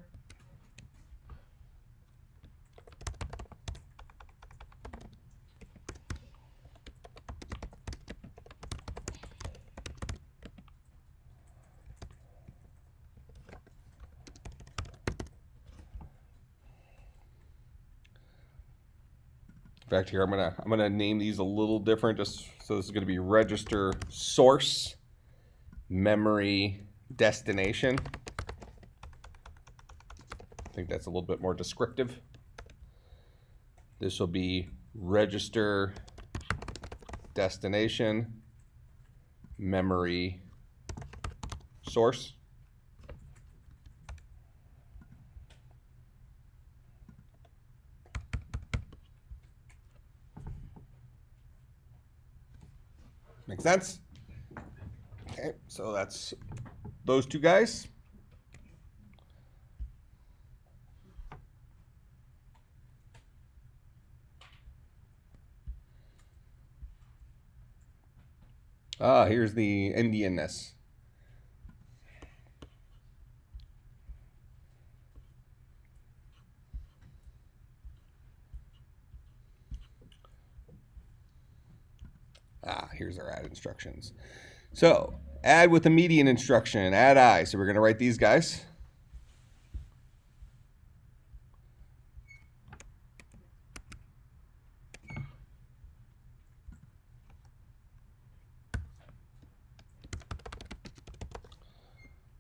In fact, here I'm gonna name these a little different, just so this is gonna be register source, memory, destination. I think that's a little bit more descriptive. This will be register destination, memory, source. Make sense? Okay, so that's those two guys. Here's the Indianness. Here's our add instructions. So, add with the median instruction, add I. So we're going to write these guys.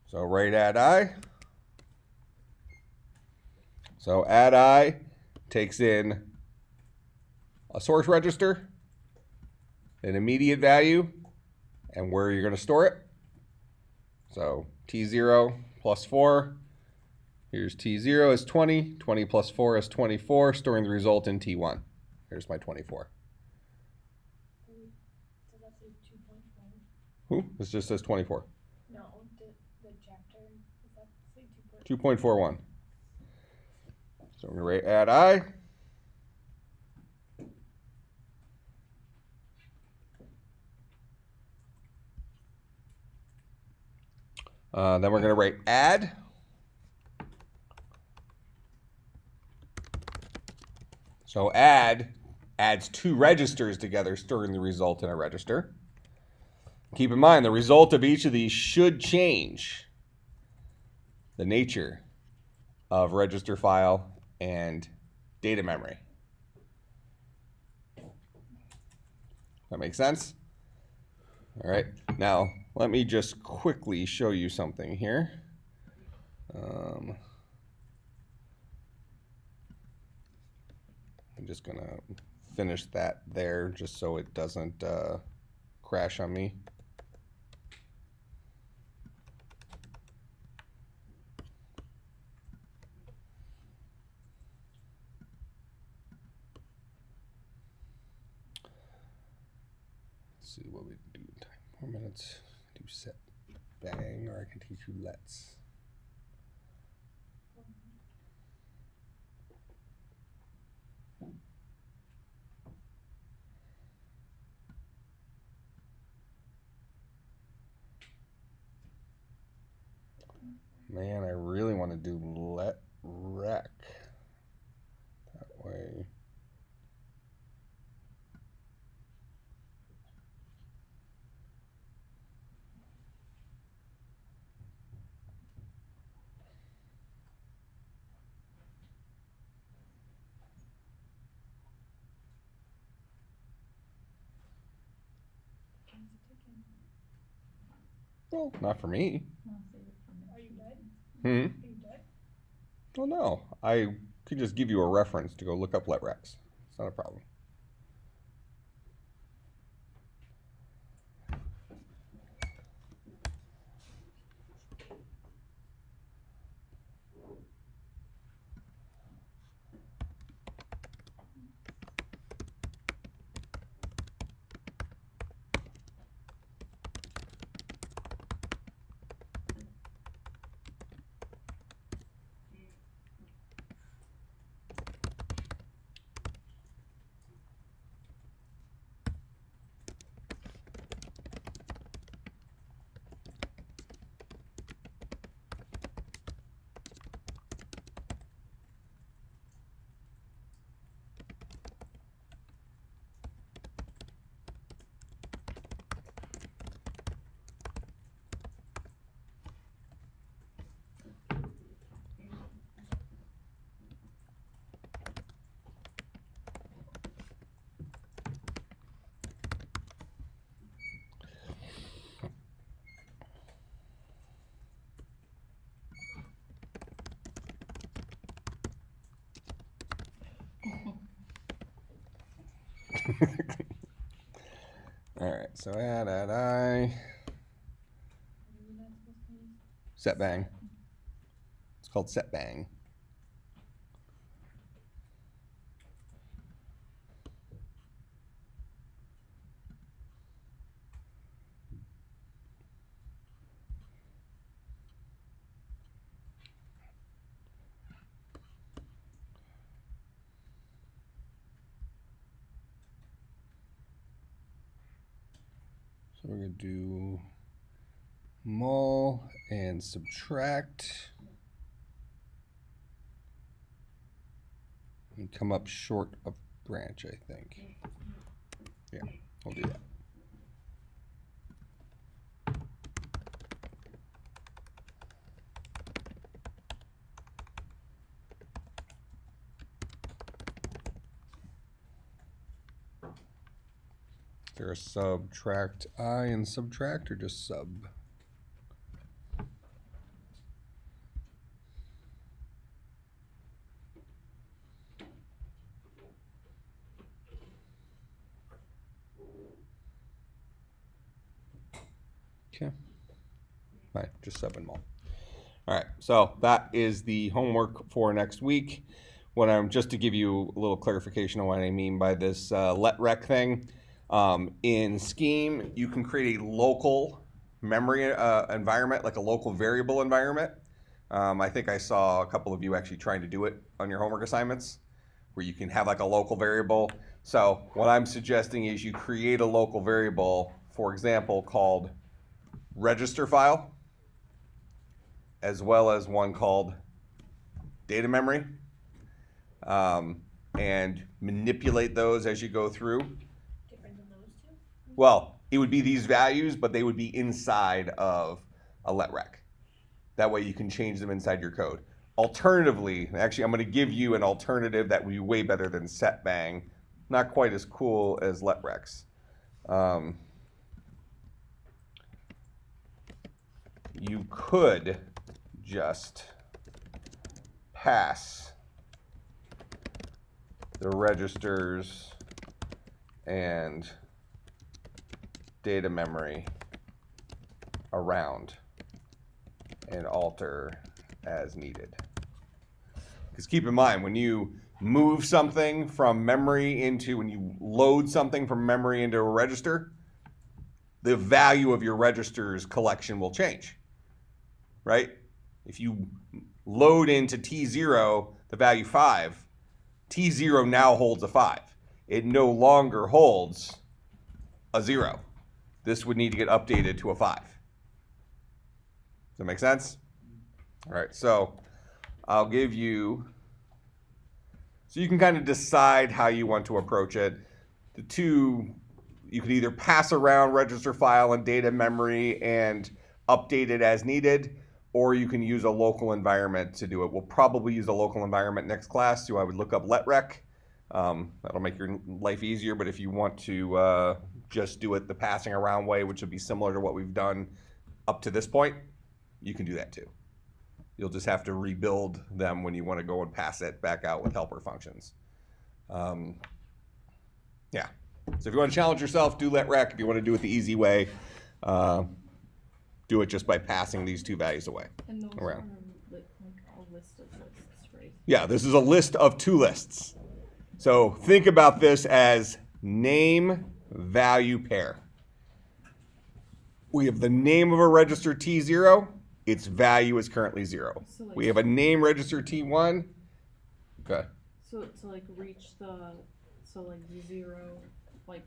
So write add I. So add I takes in a source register, an immediate value, and where you're going to store it. So T0 plus 4. Here's T0 is 20. 20 plus 4 is 24, storing the result in T1. Here's my 24. Does that say 2.4? Who? This just says 24. No, the chapter, does that say 2.41. So I'm going to write add I. Then we're going to write add. So add adds two registers together, storing the result in a register. Keep in mind, the result of each of these should change the nature of register file and data memory. That makes sense? All right, now let me just quickly show you something here. I'm just gonna finish that there just so it doesn't crash on me. Let's see what we do. 10 more minutes. Do set bang, or I can teach you let's. Man, I really want to do let rec. That way. Well, not for me. Are you dead? Hmm? Are you dead? Well, no. I could just give you a reference to go look up let recs. It's not a problem. All right, so add I. Set bang. It's called set bang. So we're going to do mul and subtract. And come up short of branch, I think. Yeah, we'll do that. Is there a subtract I and subtract, or just sub? Okay. Fine, just sub and mul. All right, so that is the homework for next week. What I'm just to give you a little clarification on what I mean by this let rec thing. In Scheme, you can create a local memory environment, like a local variable environment. I think I saw a couple of you actually trying to do it on your homework assignments, where you can have like a local variable. So what I'm suggesting is you create a local variable, for example, called register file, as well as one called data memory, and manipulate those as you go through. Different than those two? Well, it would be these values, but they would be inside of a let rec. That way you can change them inside your code. Alternatively, actually I'm going to give you an alternative that would be way better than set bang. Not quite as cool as let recs. You could just pass the registers and data memory around and alter as needed. Because keep in mind, when you move something from memory into, when you load something from memory into a register, the value of your registers collection will change, right? If you load into T0 the value 5, T0 now holds a 5. It no longer holds a 0. This would need to get updated to a 5. Does that make sense? All right, so I'll give you, so you can kind of decide how you want to approach it. The two, you can either pass around register file and data memory and update it as needed, or you can use a local environment to do it. We'll probably use a local environment next class, so I would look up letrec. That'll make your life easier, but if you want to just do it the passing around way, which would be similar to what we've done up to this point, you can do that too. You'll just have to rebuild them when you want to go and pass it back out with helper functions. Yeah. So if you want to challenge yourself, do letrec. If you want to do it the easy way, do it just by passing these two values away. And those around. are like a list of lists, right? Yeah, this is a list of two lists. So think about this as name value pair. We have the name of a register T0. Its value is currently 0. So like, We have a name register T1. Okay. So to like reach the, so like the 0, like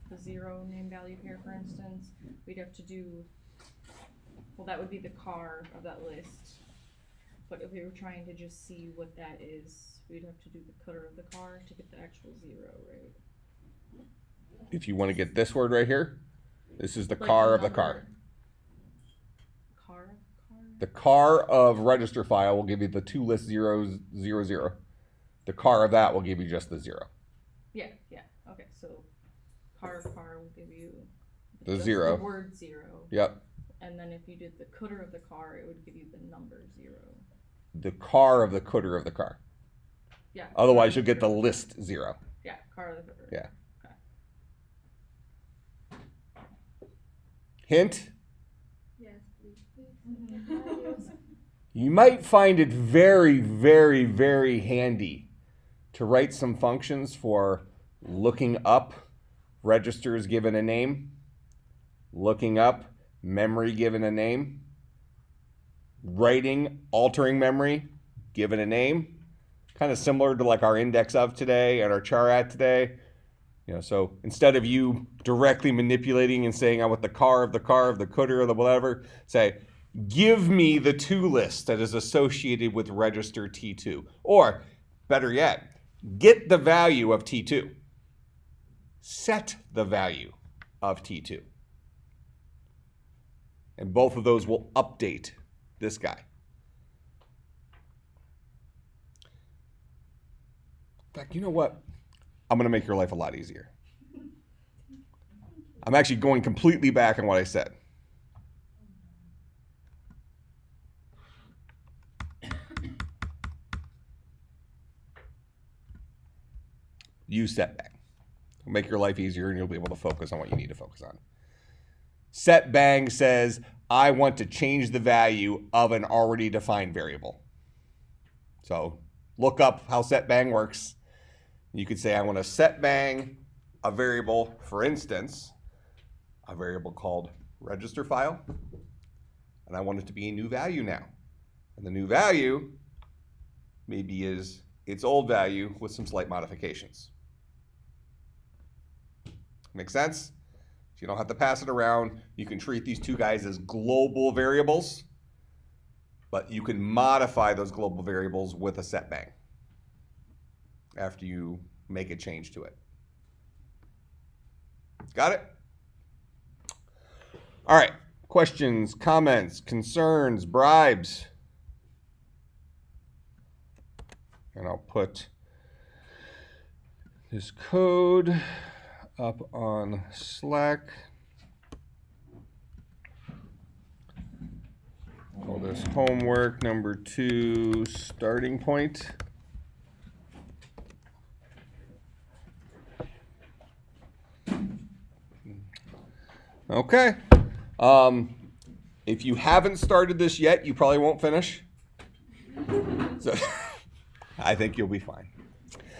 the 0 name value pair, for instance, we'd have to do, well, that would be the car of that list. But if we were trying to just see what that is, we'd have to do the cutter of the car to get the actual 0, right? If you want to get this word right here, this is the Like car the of the car. number. Car? The car of register file will give you the two list 0, 0, 0. The car of that will give you just the 0. Yeah, okay, so car will give you The just 0. the word 0. Yep. And then if you did the cutter of the car, it would give you the number 0. The car of the cutter of the car. Yeah. Otherwise, you'll get the list 0. Yeah, car of the cooker. Yeah. Okay. Hint, Yes, please. you might find it very, very, very handy to write some functions for looking up registers given a name, looking up memory given a name, writing, altering memory given a name, kind of similar to like our index of today and our char at today. So instead of you directly manipulating and saying I want the car of the cooter or the whatever, say, give me the to list that is associated with register T2. Or better yet, get the value of T2. Set the value of T2. And both of those will update this guy. In fact, you know what? I'm going to make your life a lot easier. I'm actually going completely back on what I said. Use setbang. It'll make your life easier and you'll be able to focus on what you need to focus on. Setbang says, I want to change the value of an already defined variable. So look up how setbang works. You could say, I want to setbang a variable, for instance, a variable called register file, and I want it to be a new value now. And the new value maybe is its old value with some slight modifications. Make sense? So you don't have to pass it around. You can treat these two guys as global variables, but you can modify those global variables with a setbang after you make a change to it. Got it? All right. Questions, comments, concerns, bribes? And I'll put this code up on Slack. Call this homework number 2 starting point. Okay. If you haven't started this yet, you probably won't finish. So I think you'll be fine.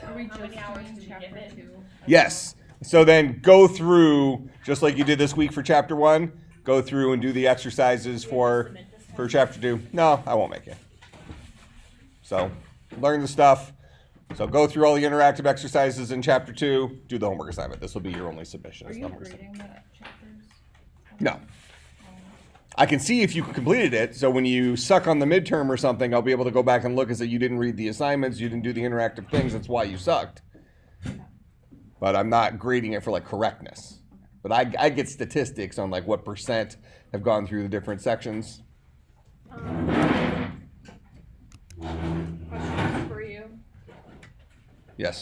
Are we How many just hours doing do we chapter give it? 2? Yes. So then go through, just like you did this week for chapter 1, go through and do the exercises for chapter 2. No, I won't make it. So learn the stuff. So go through all the interactive exercises in chapter 2, do the homework assignment. This will be your only submission. Are It's you the homework assignment. grading the chapters? No. I can see if you completed it, so when you suck on the midterm or something, I'll be able to go back and look and say you didn't read the assignments, you didn't do the interactive things, that's why you sucked. But I'm not grading it for like correctness. But I get statistics on like what percent have gone through the different sections. Questions for you? Yes.